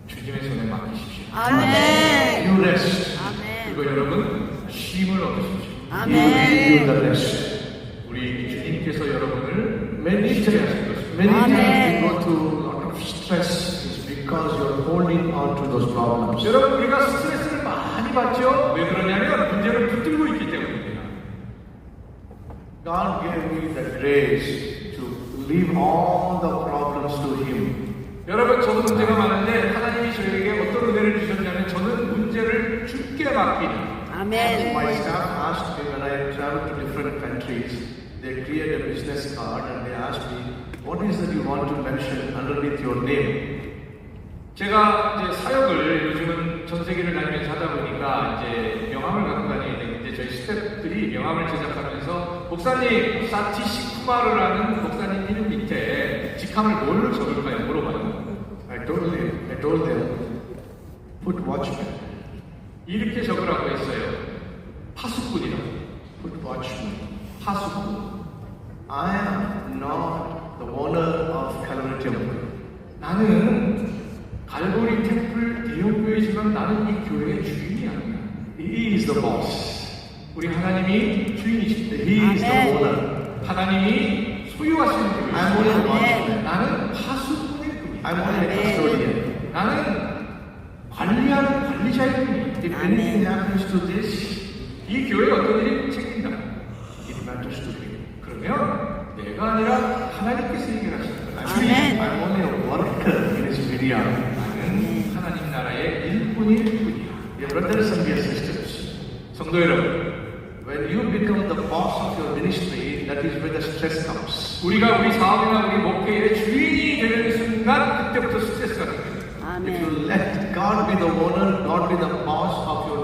주님의 손에 맡기십시오. 아멘. You rest. 아멘. 그리고 여러분 쉼을 얻으십시오. He will give you the 아멘. rest. 우리 주님께서 여러분을 Many 지체하실 times, 것입니다. many times Amen. we go through a lot of stress is because you're holding on to those problems. 여러분 우리가 스트레스를 많이 받죠. 왜 그러냐면 문제를 붙들고 있기 때문입니다. God gave me the grace to leave all the problems to Him. 여러분 저도 문제가 많은데 하나님이 저에게 어떤 은혜를 주셨냐면 저는 문제를 주께 맡기는 아멘. My staff asked me when I travel to different countries, they create a business card and they asked me, what is that you want to mention underneath your name? 제가 이제 사역을 요즘은 전 세계를 다니면서 하다 보니까 이제 명함을 갖고 다니게 되는데 저희 스태프들이 명함을 제작하면서 목사님 사티시쿠마르라는 목사님 이름 밑에 직함을 뭘로 적을까요? 물어봐요. I told them, put watchman, 이렇게 적으라고 했어요. 파수꾼이라고. put watchman. 파수꾼. I am not the owner of Calvary Temple. 나는 갈보리 템플 대형교회지만 나는 이 교회의 주인이 아니야. He is the boss. 우리 하나님이 주인이십니다. He is the Amen. owner. 하나님이 소유하시는 I'm only a 교회입니다. watchman. 나는 파수꾼의 분이야. I'm only a custodian. 나는 관리하는 관리자의 분이야. If anything happens to this, 이 교회에 어떤 일이 생긴다. it matters to me. 그러면 내가 아니라 하나님께서 해결하시는 거야. 아멘. I'm only a worker in His vineyard. 나는 하나님 나라의 일꾼일 뿐이야. Dear brothers and dear sisters, 성도 여러분, when you become the boss of your ministry, that is where the stress comes. 우리가 우리 사업이나 우리 목회의 주인이 되는 순간 그때부터 스트레스가 생겨요. If 아멘. you let God be the owner, God be the boss of your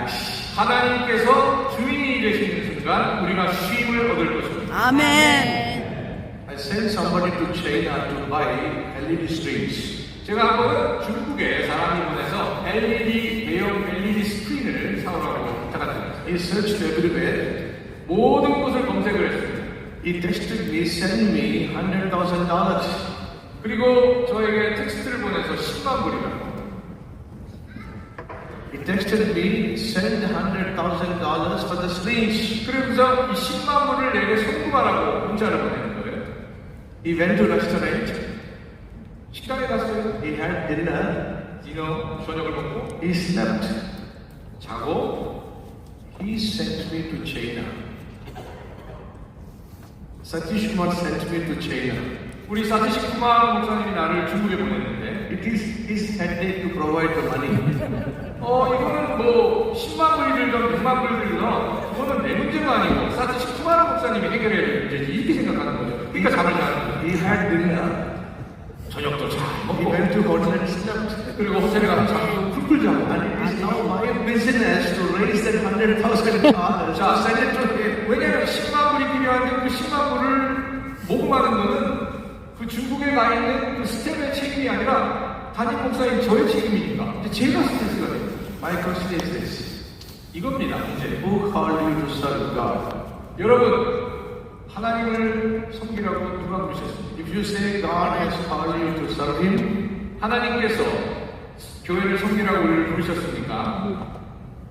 relax. 하나님께서 주인이 되시는 순간 우리가 쉼을 얻을 것입니다. 아멘. I sent somebody to China to buy LED screens. 제가 한번 중국에 사람이 보내서 대형 LED 스크린을 사오라고 부탁드렸습니다. He searched everywhere. 모든 곳을 검색을 했습니다. He texted me, send me $100,000. 그리고 저에게 텍스트를 보내서 10만 불이라고. He texted me, send $100,000 for the screens. 그러면서 이 10만 불을 내게 송금하라고 문자를 보내는 거예요. He went to restaurant. 식당에 갔어요. He had dinner. 저녁을 먹고 He slept. 자고 He sent me to China. Satish Kumar sent me to China. 우리 사티시 쿠마 목사님이 나를 중국에 보냈는데 It is his headache to provide the money. 이거는 뭐 10만 불이 들든 100만 불이 들든 그거는 내 문제가 아니고 사티시 쿠마 목사님이 해결해야 될 문제지 이렇게 생각하는 거죠. 그러니까 잠을 자는 거예요. He had dinner. 저녁도 잘 He 먹고 went to hotel and slept. 그리고 호텔에 가서 잠도 쿨쿨 자고 And it is now my business to raise that $100,000. So send it to him. 왜냐하면 10만 불이 필요한데 그 10만 불을 모금하는 거는 그 중국에 가 있는 그 스텝의 책임이 아니라 담임 목사인 저의 책임이니까 이제 제가 스트레스가 돼요. My question is this. 이겁니다. 이제 Who called you to serve God? 여러분 하나님을 섬기라고 누가 부르셨습니까? If you say God has called you to serve Him, 하나님께서 교회를 섬기라고 우리를 부르셨습니까?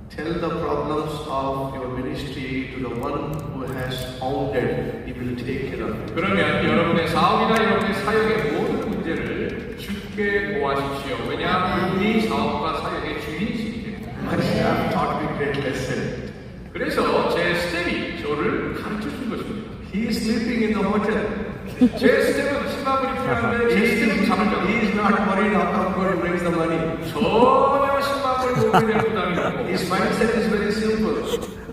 tell the problems of your ministry to the one who has founded. He will take care of it. 그러면 여러분의 사업이나 여러분의 사역의 모든 문제를 주께 모아십시오. 왜냐하면 그분이 사업과 사역의 주인이시기 때문에. My staff taught me great lesson. 그래서 제 스텝이 저를 가르쳐 준 것입니다. He is sleeping in the hotel. 제 스텝은 10만 불이 필요한데 제 스텝은 잠을 자고 He is not worried how come God brings the money. 전혀 10만 불 모금에 대한 부담이 없고 His mindset is very simple.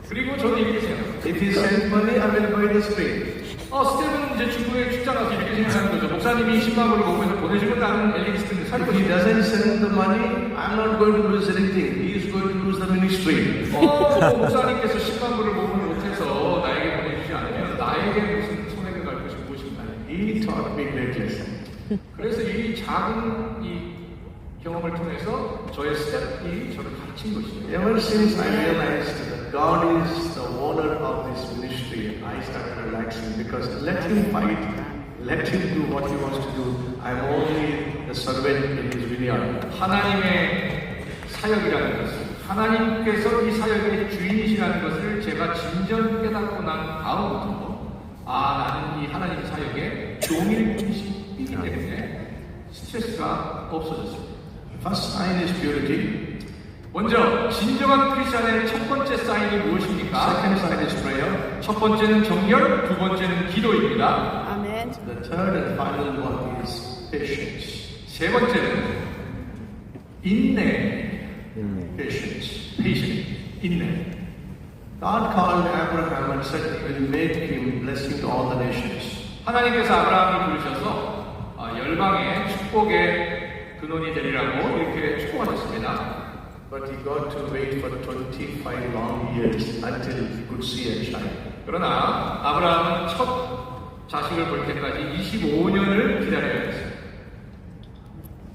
그리고 저는 이렇게 생각합니다. If he sends money, I will buy the screen. 스텝은 이제 중국에 출장 가서 이렇게 생각하는 거죠. 목사님이 10만 불을 모금해서 보내주면 나는 LED 스크린을 살 If he 것이다. doesn't send the money, I'm not going to lose anything. He is going to lose the ministry. 목사님께서 10만 불을 모금을 못해서 나에게 보내주지 않으면 나에게 무슨 손해가 갈 것이 무엇인가. He taught me great lesson. 그래서 이 작은 이 경험을 통해서 저의 스텝이 저를 가르친 것이에요. Ever since I realized that God is the owner of this ministry, I started relaxing because let him fight, let him do what he wants to do. I'm only the servant in his vineyard. 하나님의 사역이라는 것을 하나님께서 이 사역의 주인이시라는 것을 제가 진정 깨닫고 난 다음부터 나는 이 하나님 사역의 종일 뿐이기 때문에 스트레스가 없어졌습니다. First sign is purity. 먼저 진정한 크리스천의 첫 번째 사인이 무엇입니까? Second sign is prayer. 첫 번째는 정결, 두 번째는 기도입니다. 아멘. The third and final one is patience. 세 번째는 인내, Patience. patient, 인내. God called Abraham and said he will make him blessing to all the nations. 하나님께서 아브라함을 부르셔서 열방의 축복의 근원이 되리라고 이렇게 축복하셨습니다. But he got to wait for 25 long years until he could see a child. 그러나 아브라함은 첫 자식을 볼 때까지 25년을 기다려야 했습니다.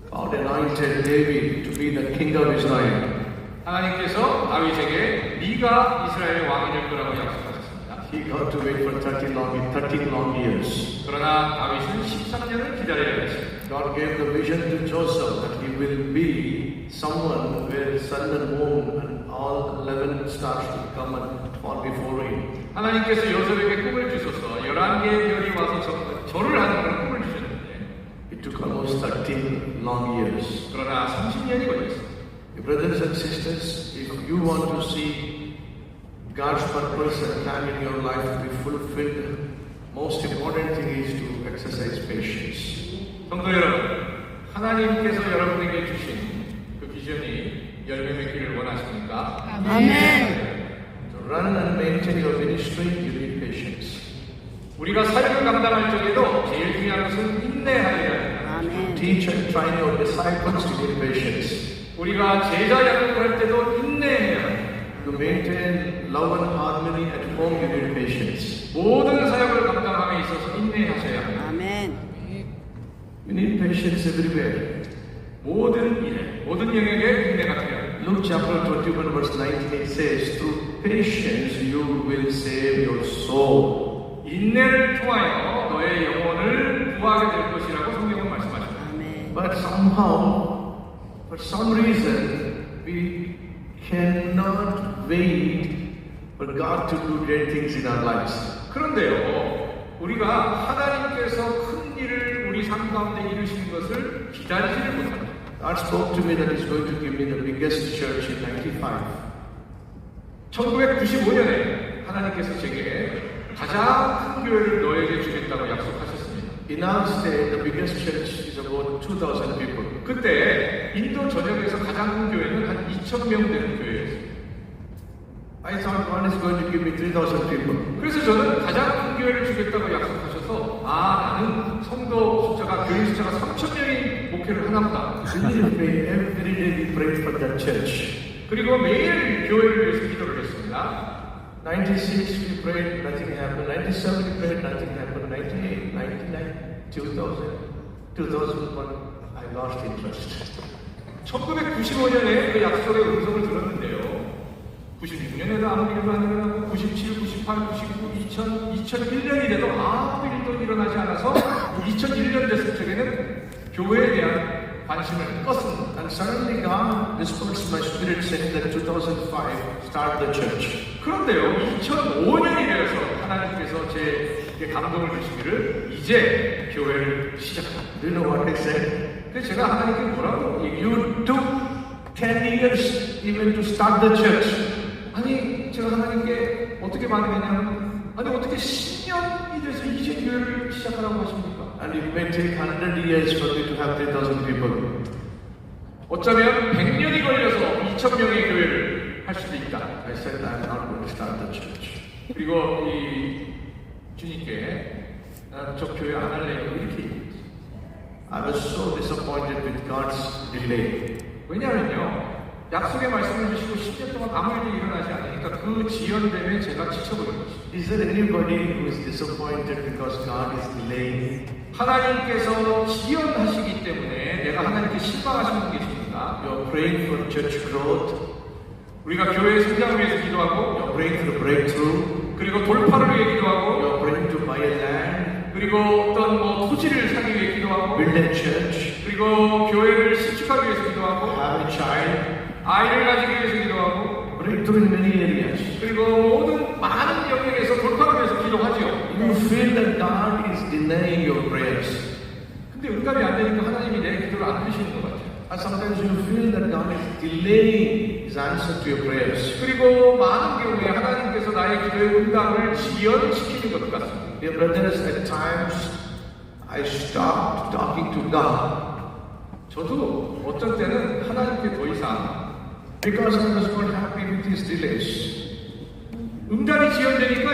God anointed David to be the king of Israel. 하나님께서 다윗에게 네가 이스라엘의 왕이 될 거라고 약속하셨습니다. He got to wait for 13 long years. 그러나 다윗은 13년을 기다려야 했습니다. God gave the vision to Joseph that he will be someone where sun and moon and all 11 stars should come and fall before him. 하나님께서 요셉에게 꿈을 주셔서 11개의 별이 와서 절을 하는 그런 꿈을 주셨는데 It took almost 13 long years. 그러나 30년이 걸렸습니다. Brothers and sisters, if you want to see God's purpose and plan in your life to be fulfilled, most important thing is to exercise patience. 성도 여러분, 하나님께서 여러분에게 주신 그 비전이 열매 맺기를 원하십니까? 아멘. To run and maintain your ministry, you need patience. 우리가 사역을 감당할 적에도 제일 중요한 것은 인내하리라. 아멘. Teach and train your disciples, you need patience. 우리가 제자 양육을 할 때도 인내해야 합니다. maintain love and harmony at home, you need patience. 모든 사역을 감당함에 있어서 인내하셔야 합니다. 아멘. You need patience everywhere. 모든 일에, 모든 영역에 인내가 필요합니다. Luke chapter 21 verse 19 it says, through patience you will save your soul. 인내를 통하여 너의 영혼을 구하게 될 것이라고 성경은 말씀하십니다. 아멘. But somehow, for some reason, we cannot wait for God to do great things in our lives. 그런데요, 우리가 하나님께서 큰 일을 우리 삶 가운데 이루시는 것을 기다리지를 못합니다. God spoke to me that He's going to give me the biggest church in 95. 1995년에 하나님께서 제게 가장 큰 교회를 너에게 주겠다고 약속하셨습니다. In our state, the biggest church is about 2,000 people. 그때 인도 전역에서 가장 큰 교회는 한 2,000명 되는 교회였습니다. I thought God is going to give me 3,000 people. 그래서 저는 가장 큰 교회를 주겠다고 약속하셔서 나는 성도 숫자가 교회 숫자가 3,000명인 목회를 하나보다. Believe me, every day we prayed for that church. 그리고 매일 교회를 위해서 기도를 했습니다. 96 we prayed, nothing happened. 97 we prayed, nothing happened. 98, 99, 2000, 2001, I lost interest. 1995년에 그 약속의 음성을 들었는데요. 96년에도 아무 일도 안 일어나고 97, 98, 99, 2000, 2001년이 돼도 아무 일도 일어나지 않아서 2001년 됐을 적에는 교회에 대한 관심을 껐습니다. And suddenly God dispersed my spirit saying that 2005 start the church. 그런데요, 2005년이 되어서 하나님께서 제게 감동을 주시기를 이제 교회를 시작합니다. Do you know what I said? 그래서 제가 하나님께 뭐라고 얘기해요? You took 10 years even to start the church. 아니, 제가 하나님께 어떻게 반응했냐면, 아니, 어떻게 10년이 돼서 이제 교회를 시작하라고 하십니까? And it may take 100 years for me to have 3,000 people. 어쩌면 100년이 걸려서 2,000명의 교회를 할 수도 있다. I said, I'm not going to start the church. 그리고 이 주님께 저 교회 안 할래요. 이렇게 얘기했어요. I was so disappointed with God's delay. 왜냐하면요, 약속의 말씀을 주시고 10년 동안 아무 일이 일어나지 않으니까 그 지연됨에 제가 지쳐버린 것이죠. Is there anybody who is disappointed because God is delaying? 하나님께서 지연하시기 때문에 내가 하나님께 실망하시는 분 계십니까? You are praying for church growth. 우리가 교회의 성장을 위해서 기도하고, You are praying for breakthrough. 그리고 돌파를 위해 You 기도하고, are praying to buy a land, 그리고 어떤 토지를 사기 위해 기도하고, build a church, 그리고 교회를 신축하기 위해서 기도하고, have a child. 아이를 가지기 위해서 기도하고, Breakthrough in many areas. 그리고 모든 많은 영역에서 돌파를 위해서 기도하죠. You feel that God is denying your prayers. 근데 응답이 안 되니까 하나님이 내 기도를 안 들으시는 것 같아요. And sometimes you feel that God is delaying His answer to your prayers. 그리고 많은 경우에 하나님께서 나의 기도의 응답을 지연시키는 것 같습니다. Dear brothers, at times I stopped talking to God 저도 어떤 때는 하나님께 더 이상 because I was not happy with His delays. 응답이 지연되니까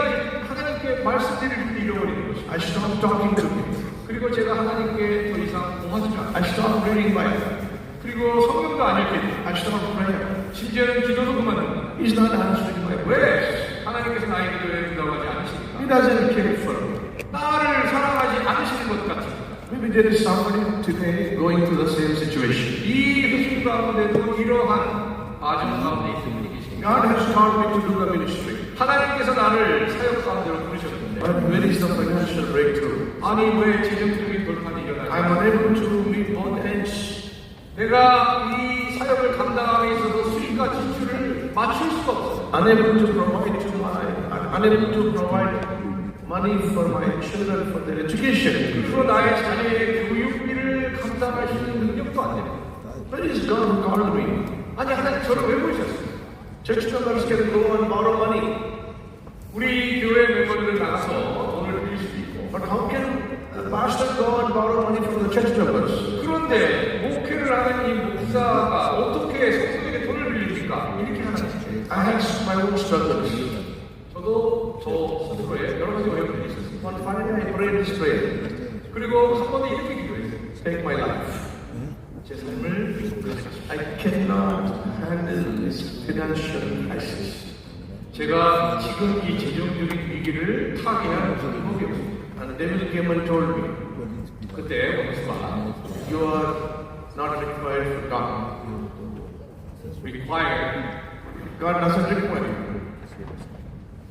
하나님께 말씀드리는 잃어버리는 것이죠. I stopped talking to Him. 그리고 제가 하나님께 더 이상 공하지 않아요. I stopped reading Bible. 그리고 성경도 안 읽게 돼요. I stopped praying. 심지어는 기도도 그만둡니다. He's not answering my prayer. 왜? 하나님께서 나의 기도에 응답하지 않으십니까? He doesn't care for me. 나를 사랑하지 않으시는 것 같습니다. Maybe there is somebody today going through the same situation. 이 회심 가운데도 이러한 과정 가운데 있는 분이 계십니다. God has called me to do the ministry. 하나님께서 나를 사역 가운데로 부르셨는데 But where is the financial breakthrough? 아니 왜 재정적인 돌판이 일어나지? I'm unable to meet both ends. 내가 이 사역을 감당함에 있어서 수익과 지출을 맞출 수가 없어요. Unable to provide money for my children for their education. 그리고 나의 자녀의 교육비를 감당할 수 있는 능력도 안 됩니다. Where is God who called me? 아니 하나님 저를 왜 부르셨어요? Church members can go and borrow money. 우리 교회 멤버들을 나가서 돈을 빌릴 수도 있고 But how can a pastor go and borrow money from the church members? 그런데 목회를 하는 이 목사가 어떻게 성도에게 돈을 빌립니까? 이렇게 하는 거죠. I had my own struggles. 저도 저 스스로에 여러 가지 어려움이 있었습니다. One Friday I prayed this prayer. 그리고 한 번은 이렇게 기도했어요. Take my life. 제 삶을 가져가십시오. I cannot handle this financial crisis. 제가 지금 이 재정적인 위기를 타개할 방법이 없습니다. And the devil came and told me, 그때 원수가 you are not required for God. required. God doesn't require you.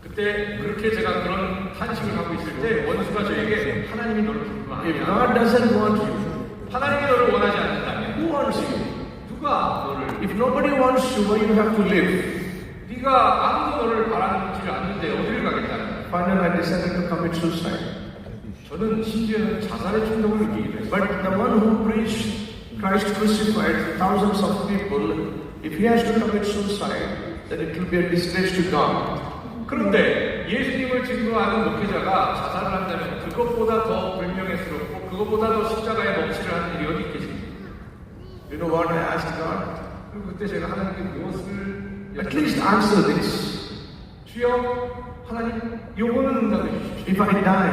그때 그렇게 제가 그런 탄식을 하고 있을 때 원수가 저에게 하나님이 너를 If 불러하냐? God doesn't want you, 하나님이 너를 원하지 않는다면 who wants you? 누가 너를? If nobody wants you, why you have to live? 네가 아무도 너를 바라지 않는데 어디를 가겠다는? Finally, I decided to commit suicide. 저는 심지어는 자살의 충동을 느끼기도 했어요. But the one who preached Christ crucified to thousands of people, if he has to commit suicide, then it will be a disgrace to God. 그런데 예수님을 증거하는 목회자가 자살을 한다면 그것보다 더 불명예스럽고 그것보다 더 십자가에 멍치를 하는 일이 어디 있겠습니까? You know what I asked God? 그리고 그때 제가 하나님께 무엇을 At least answer this. 주여 하나님 요거는 응답해 주십시오. If I die,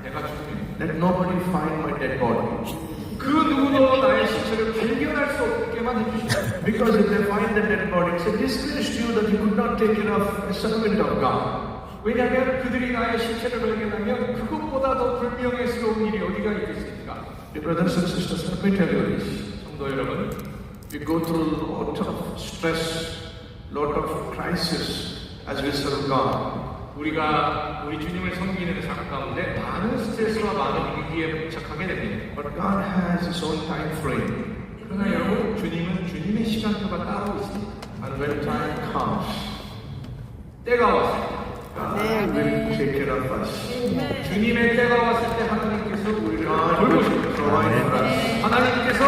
내가 죽으면 let nobody find my dead body. 그 누구도 나의 신체를 발견할 수 없게만 해주십시오. Because if they find the dead body, it's a disgrace to you that you could not take care of a servant of God. 왜냐하면 그들이 나의 신체를 발견하면 그것보다 더 불명예스러운 일이 어디가 있겠습니까? Dear brothers and sisters, let me tell you this. 성도 여러분, We go through a lot of stress, lot of crisis as we serve God. 우리가 우리 주님을 섬기는 삶 가운데 많은 스트레스와 많은 위기에 부착하게 됩니다. But God has His own time frame. 그러나 여러분, 주님은 주님의 시간표가 따로 있습니다. And when time comes, 때가 왔을 때, God will take care of us. 주님의 때가 왔을 때 하나님께서 우리를 God will 돌보십니다. provide for us. 하나님께서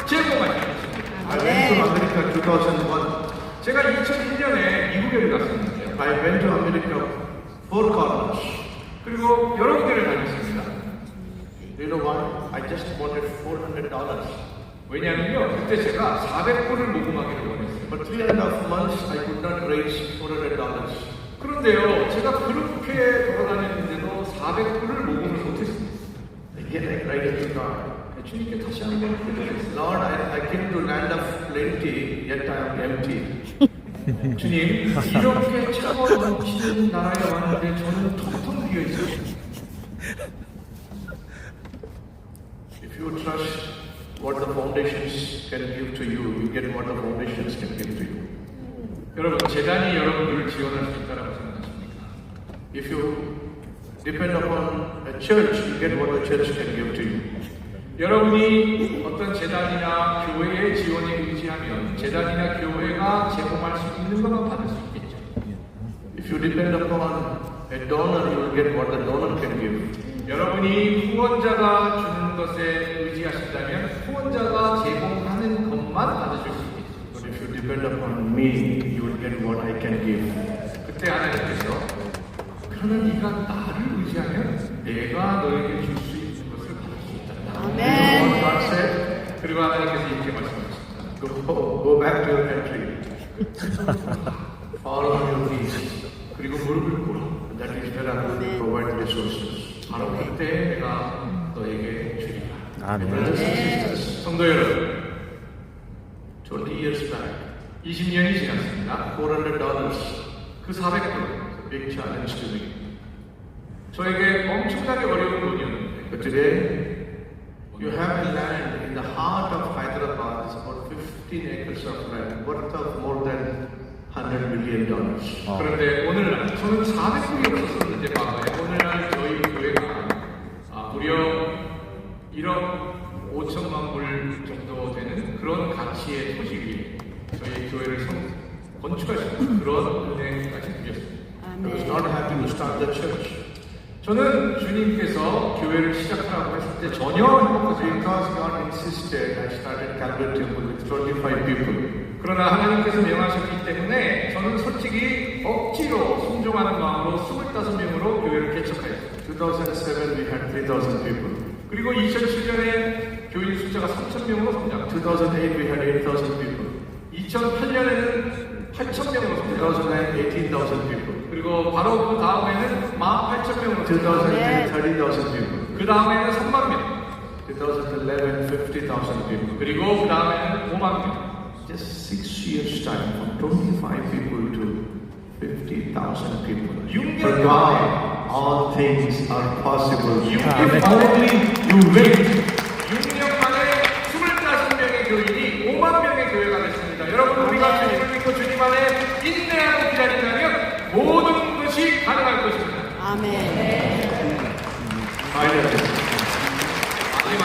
제공하실 것입니다. I went to America 2001. 제가 2001년에 미국에 갔었는데요. I went to America 4 corners. 그리고 여러 군데를 다녔습니다. Do you know why? I just wanted $400. 왜냐하면요, 그때 제가 400불을 모금하기를 원했어요. But 3.5 months I could not raise $400. 그런데요, 제가 그렇게 돌아다녔는데도 400불을 모금을 못했습니다. Again I cried to God. 주님께 다시 한번 기도했어요. Lord, I came to land of plenty, yet I am empty. 주님, 이렇게 차고 넘치는 나라에 왔는데 저는 텅텅 비어 있어요. If you trust what the foundations can give to you, you get what the foundations can give to you. 여러분, 재단이 여러분들을 지원할 수 있다고 생각하십니까? If you depend upon a church, you get what the church can give to you. 여러분이 어떤 재단이나 교회의 지원에 의지하면 재단이나 교회가 제공할 수 있는 것만 받을 수 있겠죠. If you depend upon a donor, you will get what the donor can give. 여러분이 후원자가 주는 것에 의지하신다면 후원자가 제공하는 것만 받으실 수 있겠죠. But if you depend upon me, you will get what I can give. 그때 하나님께서 그러나 네가 나를 의지하면 내가 너에게 줄 수 있는 것을 받을 수 있다. You know what God said? 그리고 하나님께서 이렇게 말씀하셨습니다. Go back to your country. Fall on your knees. 그리고 무릎을 꿇어. That is where I will provide resources. 바로 그때 내가 너에게 주리라. 아멘. Brothers and sisters, 성도 여러분, 20 years back, 20년이 지났습니다. $400, 그 400불 big challenge to me. 저에게 엄청나게 어려운 돈이었는데 But today, you have a land in the heart of Hyderabad. It's about 15 acres of land, worth of more than $100 million. 그런데 오늘날 저는 400불이 없었었는데 과거에 오늘날 저희 교회가 무려 1억 5천만 불 정도 되는 그런 가치의 토지 위에 저희 교회를 건축할 수 있는 그런 은행까지 누렸습니다. I was not happy to start the church 저는 주님께서 교회를 시작하라고 했을 때 전혀 행복하지 않았어요. because God insisted. I started Calvary Temple with 25 people. 그러나 하나님께서 명하셨기 때문에 저는 솔직히 억지로 순종하는 마음으로 25명으로 교회를 개척하였어요. 2007, we had 3,000 people. 그리고 2007년에 교인 숫자가 3,000명으로 성장했어요. 2008, we had 8,000 people. 2008년에는 8,000명으로 성장했어요. 2009, 18,000 people. 그리고 바로 그 다음에는 18,000명으로 2010, 30,000 people. 그 다음에는 3만 명. 2011, 50,000 people. 그리고 그 다음에는 5만 명. Just 6 years time, from 25 people to 50,000 3,000 people. 6년 For God, all things are possible. If Amen. only you wait. 6년 만에 25명의 교인이 5만 명의 교회가 됐습니다. 여러분, 우리가 주님을 믿고 주님 안에 인내하고 기다린다면 모든 것이 가능할 것입니다. 아멘. Finally, 마지막,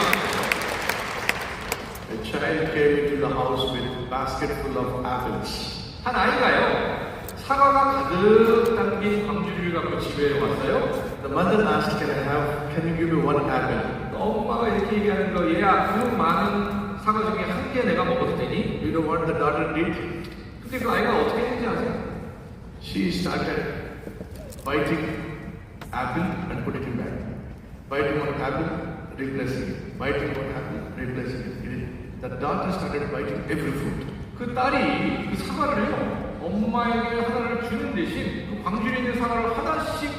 a child came into the house with a basket full of apples. 한 아이가요, 사과가 가득 담긴 광주리를 갖고 집에 왔어요. The mother asked, can you give me one apple? 엄마가 이렇게 얘기하는 거, 얘야, 그 많은 사과 중에 한 개 내가 먹어도 되니? You know what the daughter did? 근데 그 아이가 어떻게 했는지 아세요? She started biting apple and putting it back. Biting one apple, replacing it. Biting one apple, replacing it. The daughter started biting every fruit. 그 딸이 그 사과를요, 엄마에게 하나를 주는 대신 그 광주리에 있는 사과를 하나씩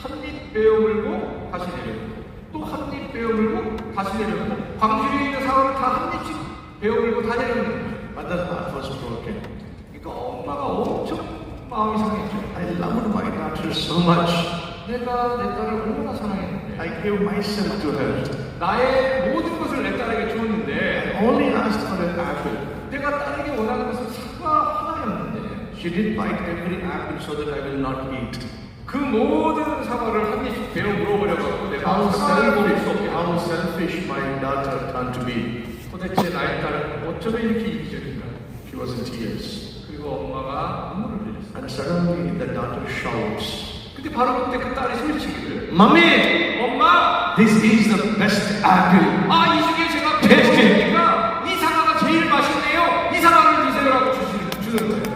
한 입 베어물고 다시 내려놓고 또 한 입 베어물고 다시 내려놓고 광주리에 있는 사과를 다 한 입씩 베어물고 다 내려놓는 거예요. Mother's heart was broken. 그러니까 엄마가 엄청 마음이 상했죠. I loved my daughter so much. 내가 내 딸을 얼마나 사랑했는데 I gave myself to her. 나의 모든 것을 내 딸에게 주었는데 I only asked for an apple. 내가 딸에게 원하는 것은 사과 하나였는데 She did bite every apple so that I will not eat. 그 모든 사과를 한 입씩 베어 물어버려갖고 내가 How 사과를 먹을 수 selfish, 없게 how 하고 selfish my daughter turned to be. 도대체 나의 딸은 어쩌면 이렇게 이기적인가. She was in tears. 그리고 엄마가 눈물을 흘렸어요. And suddenly the daughter shouts, 근데 바로 그때 그 딸이 소리치기를 Mommy, 엄마! this is the best apple. 이 중에 제가 베어먹으니까 이 사과가 제일 맛있네요. 이 사과를 드세요라고 주는 거예요.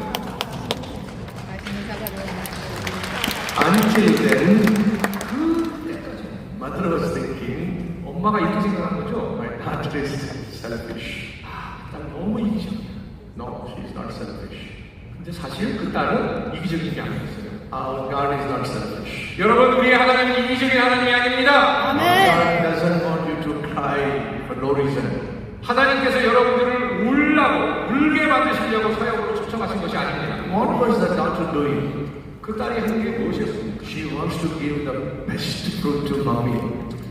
Until then, mother was thinking, 엄마가 이렇게 생각한 거죠. my daughter is selfish. 딸 너무 이기적이야. No, she is not selfish. 근데 사실 그 딸은 이기적인 게 아니었어요. Our God is not selfish. 여러분, 우리의 하나님은 이기적인 하나님이 아닙니다. God doesn't want you to cry for no reason. 하나님께서 여러분들을 울게 만드시려고 사역으로 초청하신 것이 아닙니다. What was the daughter doing? 그 딸이 하는 게 무엇이었습니까? She wants to give the best fruit to mommy.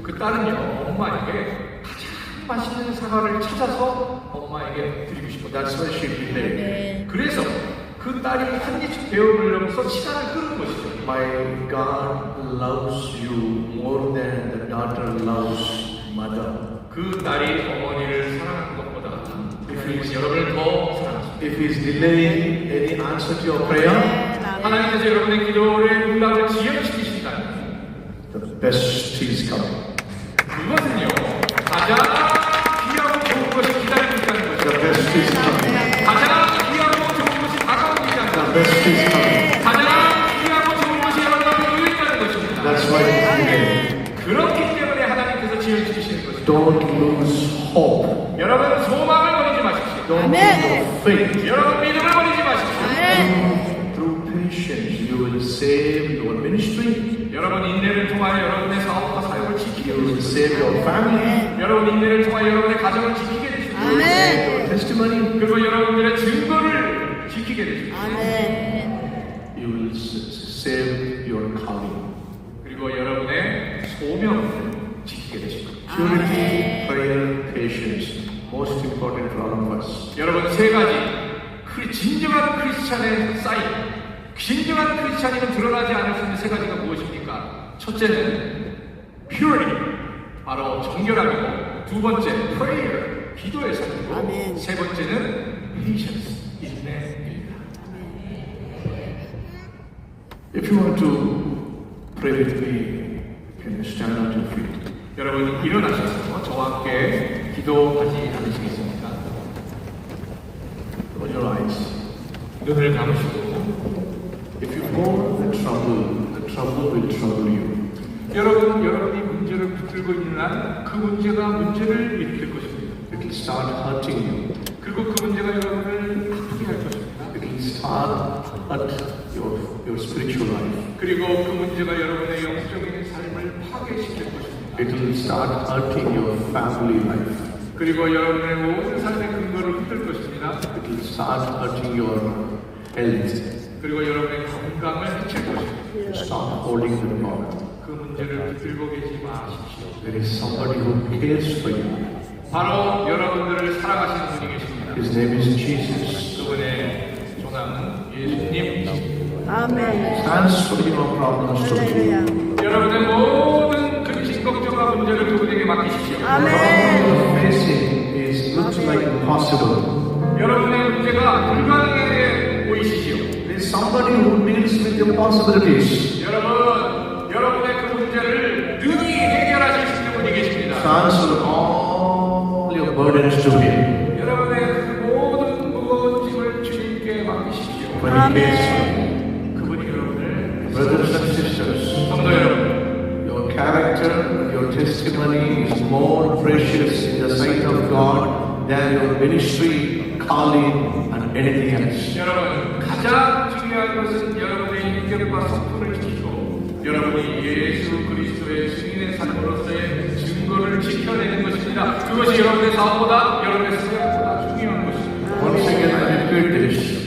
그 딸은요, 엄마에게 가장 맛있는 사과를 찾아서 엄마에게 드리고 싶었다. That's why she behaved. 그래서 그 딸이 한 입씩 배워보려면서 시간을 끄는 것이죠. My God loves you more than the daughter loves mother. 그 딸이 어머니를 사랑하는 것보다 하나님은 여러분을 더 사랑하십니다. If he's delaying any answer to your prayer, 하나님께서 여러분의 기도의 응답을 지연시키신다면 the best is coming. 그것은요, 가장 귀하고 좋은 것이 기다리고 있다는 The 것이죠. best is coming. 가장 귀하고 좋은 것이 다가오고 있다는 The 것이죠. best is coming. 가장 귀하고 좋은 것이 여러분 앞에 놓여 있다는 것입니다. That's why he's delaying. 그렇기 때문에 하나님께서 지연시키시는 것입니다. Don't lose hope. 여러분, 소망을 버리지 마십시오. Don't lose your faith. 여러분, 믿음을 버리지 마십시오. Through patience, you will save your ministry. 여러분, 인내를 통하여 여러분의 사업과 사역을 지키게 You will 되십시오. save your family. 여러분, 인내를 통하여 여러분의 가정을 지키게 되십시오. You will save your testimony. 그리고 여러분들의 증거를 지키게 되십시오. You will save your calling. 그리고 여러분의 소명을 지키게 되십시오. Purity, prayer, patience. Most important for all of us. 여러분, 세 가지 진정한 크리스찬의 사인, 진정한 크리스찬임은 드러나지 않을 수 있는 세 가지가 무엇입니까? 첫째는 purity, 바로 정결함이고, 두 번째 prayer, 기도의 삶이고, 아멘. 세 번째는 patience, 인내입니다. If you want to pray with me, can you stand on your feet? 여러분, 일어나셔서 저와 함께 기도하지 않으시겠습니까? Close your eyes. 눈을 감으시고, If you go the trouble will trouble you. 여러분이 문제를 붙들고 있는 한 그 문제가 문제를 일으킬 것입니다. It will start hurting you. 그리고 그 문제가 여러분을 아프게 할 것입니다. It will start hurt your spiritual life. 그리고 그 문제가 여러분의 영적인 삶을 파괴시킬 것입니다. It will start hurting your family life. 그리고 여러분의 모든 삶의 근거를 흔들 것입니다. It will start hurting your health. 그리고 여러분의 건강을 해칠 것입니다. Stop holding the Lord. 그 문제를 붙들고 계지 마십시오. There is somebody who cares for you. 바로 여러분들을 사랑하시는 분이 계십니다. His name is Jesus. 그분의 조상은 예수님이십니다. 아멘. Transfer your problems to 할렐루야. Him. 여러분의 모든 근심 걱정과 문제를 그분에게 맡기십시오. 아멘. What you're facing looks like impossible. 여러분의 문제가 불가능해 보이시지요. There is somebody who deals with impossibilities. 여러분의 그 문제를 능히 해결하실 수 있는 분이 계십니다. Transfer all your burdens to Him. 여러분의 그 모든 무거운 짐을 주님께 맡기십시오. When He cares for you. 그분이 여러분을 Brothers and sisters, 성도 여러분, your character, your testimony is more precious in the sight of God than your ministry, calling, and anything else. 여러분 가장 중요한 것은 여러분의 인격과 성품을 지키고 여러분이 예수 그리스도의 증인의 삶으로서의 증거를 지켜내는 것입니다. 그것이 여러분의 사업보다 여러분의 사역보다 중요한 것입니다. Once again, I repeat this.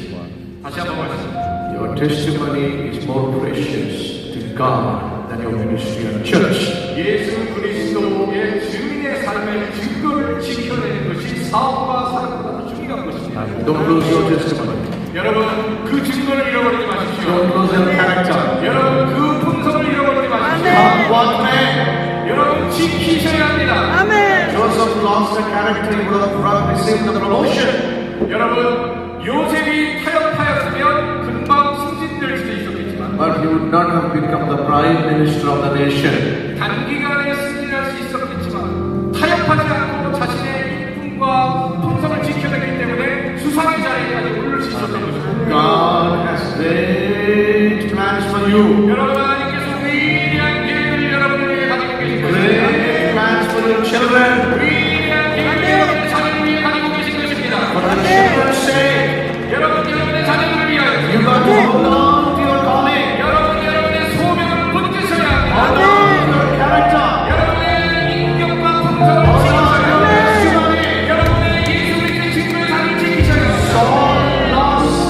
다시 한번 말씀드립니다. Your testimony is more precious to God than your ministry and church. 예수 그리스도의 증인의 삶의 증거를 지켜내는 것이 사업과 사역보다 중요한 것입니다. Don't lose your testimony. 여러분 그 증거를 잃어버리지 마십시오. Don't lose your character. 여러분 그 품성을 잃어버리지 마십시오. 아멘. What man? 여러분 지키셔야 합니다. 아멘. Joseph lost the character, he would have received the promotion. 여러분 요셉이 타협하였으면 금방 승진될 수도 있었겠지만 But he would not have become the prime minister of the nation. 단기간에 승진할 수 있었겠지만 타협하지 않고 자신의 이쁨과 품성을 지켜내기 때문에 수상의 자리까지 오를 수 있었던 것입니다. God has great plans for you. 여러분 하나님께서 위대한 계획을 여러분을 위해 가지고 계신 것입니다. Great plans for your children. 위대한 계획을 여러분의 자녀를 위해 가지고 계신 것입니다. For the children's sake. 여러분의 자녀를 위하여 You got to hold on to your calling. 여러분의 소명을 붙드셔야 합니다. Hold on to your character. 여러분의 인격과 품성을 Hold on to 지키셔야 your 합니다. testimony. 여러분의 예수 그리스도의 증거의 삶을 지키셔야 합니다. Saul lost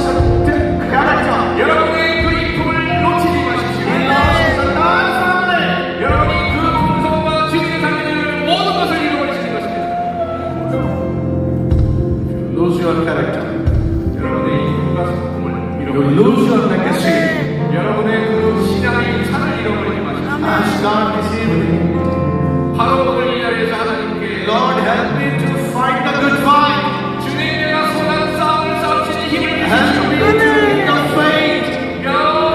the character. 여러분의 그 이쁨을 놓치지 마십시오. He lost the entire family. 여러분이 그 품성과 증인의 삶을 모든 것을 잃어버리시는 것입니다. You lose your character. 여러분의 이쁨과 성품을 You 잃어버리시는 lose your legacy. 여러분의 그 신앙의 산을 잃어버리지 마십시오. Ask God this evening. 바로 오늘 이 자리에서 하나님께 Lord, help me to fight the good fight. 주님 내가 선한 싸움을 싸우시는 힘을 Help me 주십시오. to keep the faith.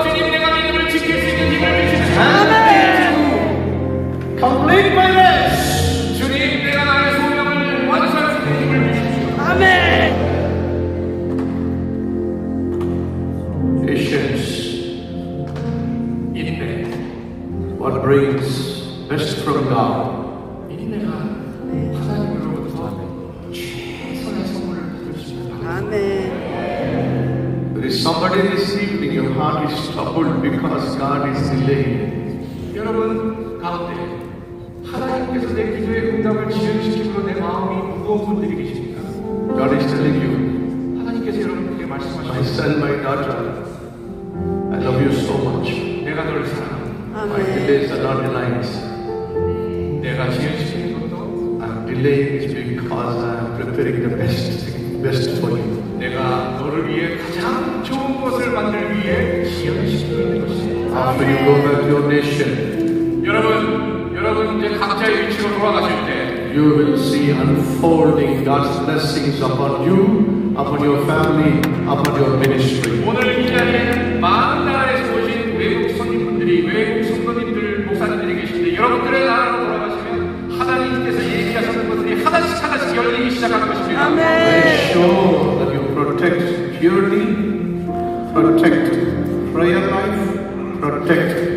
주님 내가 믿음을 지킬 수 있는 힘을 주십시오. Help me to complete my race. 주님 내가 나의 소명을 완수할 수 있는 힘을 주십시오. 아멘. Patience. 인내. What brings best from God. 인내가 하나님으로부터 최선의 선물을 받을 수 있는 방법. 아멘. There is somebody this evening, your heart is troubled because God is delaying. 여러분 가운데 하나님께서 내 기도의 응답을 지연시키므로 내 마음이 무거운 분들이 계십니다. God is telling you, 하나님께서 여러분에게 my 말씀하십니다. son, my daughter, I love you so much. 내가 너를 사랑한다. My 아멘. delays are not denies. 내가 지연시키는 것도 I'm delaying is because I'm preparing the best for you. 내가 너를 위해 가장 좋은 것을 만들기 위해 지연시키고 있는 것입니다. After you go back to your nation, 여러분 이제 각자의 위치로 돌아가실 때 you will see unfolding God's blessings upon you, upon your family, upon your ministry. 오늘 이 자리에는 많은 나라에서 오신 외국 성인분들이 외국 성도님들 목사님들이 계신데 여러분들의 나라로 돌아가시면 하나님께서 얘기하시는 것들이 하나씩 열리기 시작하는 것입니다. Make sure that you protect purity, protect prayer life, protect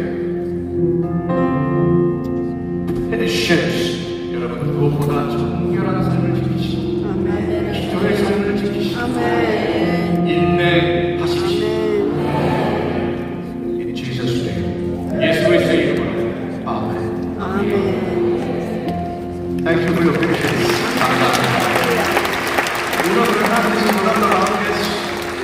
patience. 여러분 무엇보다 정결한 삶을 지키시고 아멘. 기도의 삶을 지키시고 아멘. 인내하십시오. In Jesus' name. 예수 그리스도의 이름으로 Amen. 아멘. Thank you for your patience. 감사합니다. You know, perhaps this is one of the longest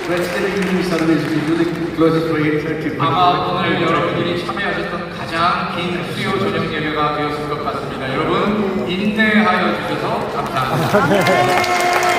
Wednesday evenings that service is really close to 8:30. 아마 오늘 여러분들이 참여하셨던 가장 긴 수요 저녁 예배가 되었을 것 같습니다. 여러분 인내하여 주셔서 감사합니다.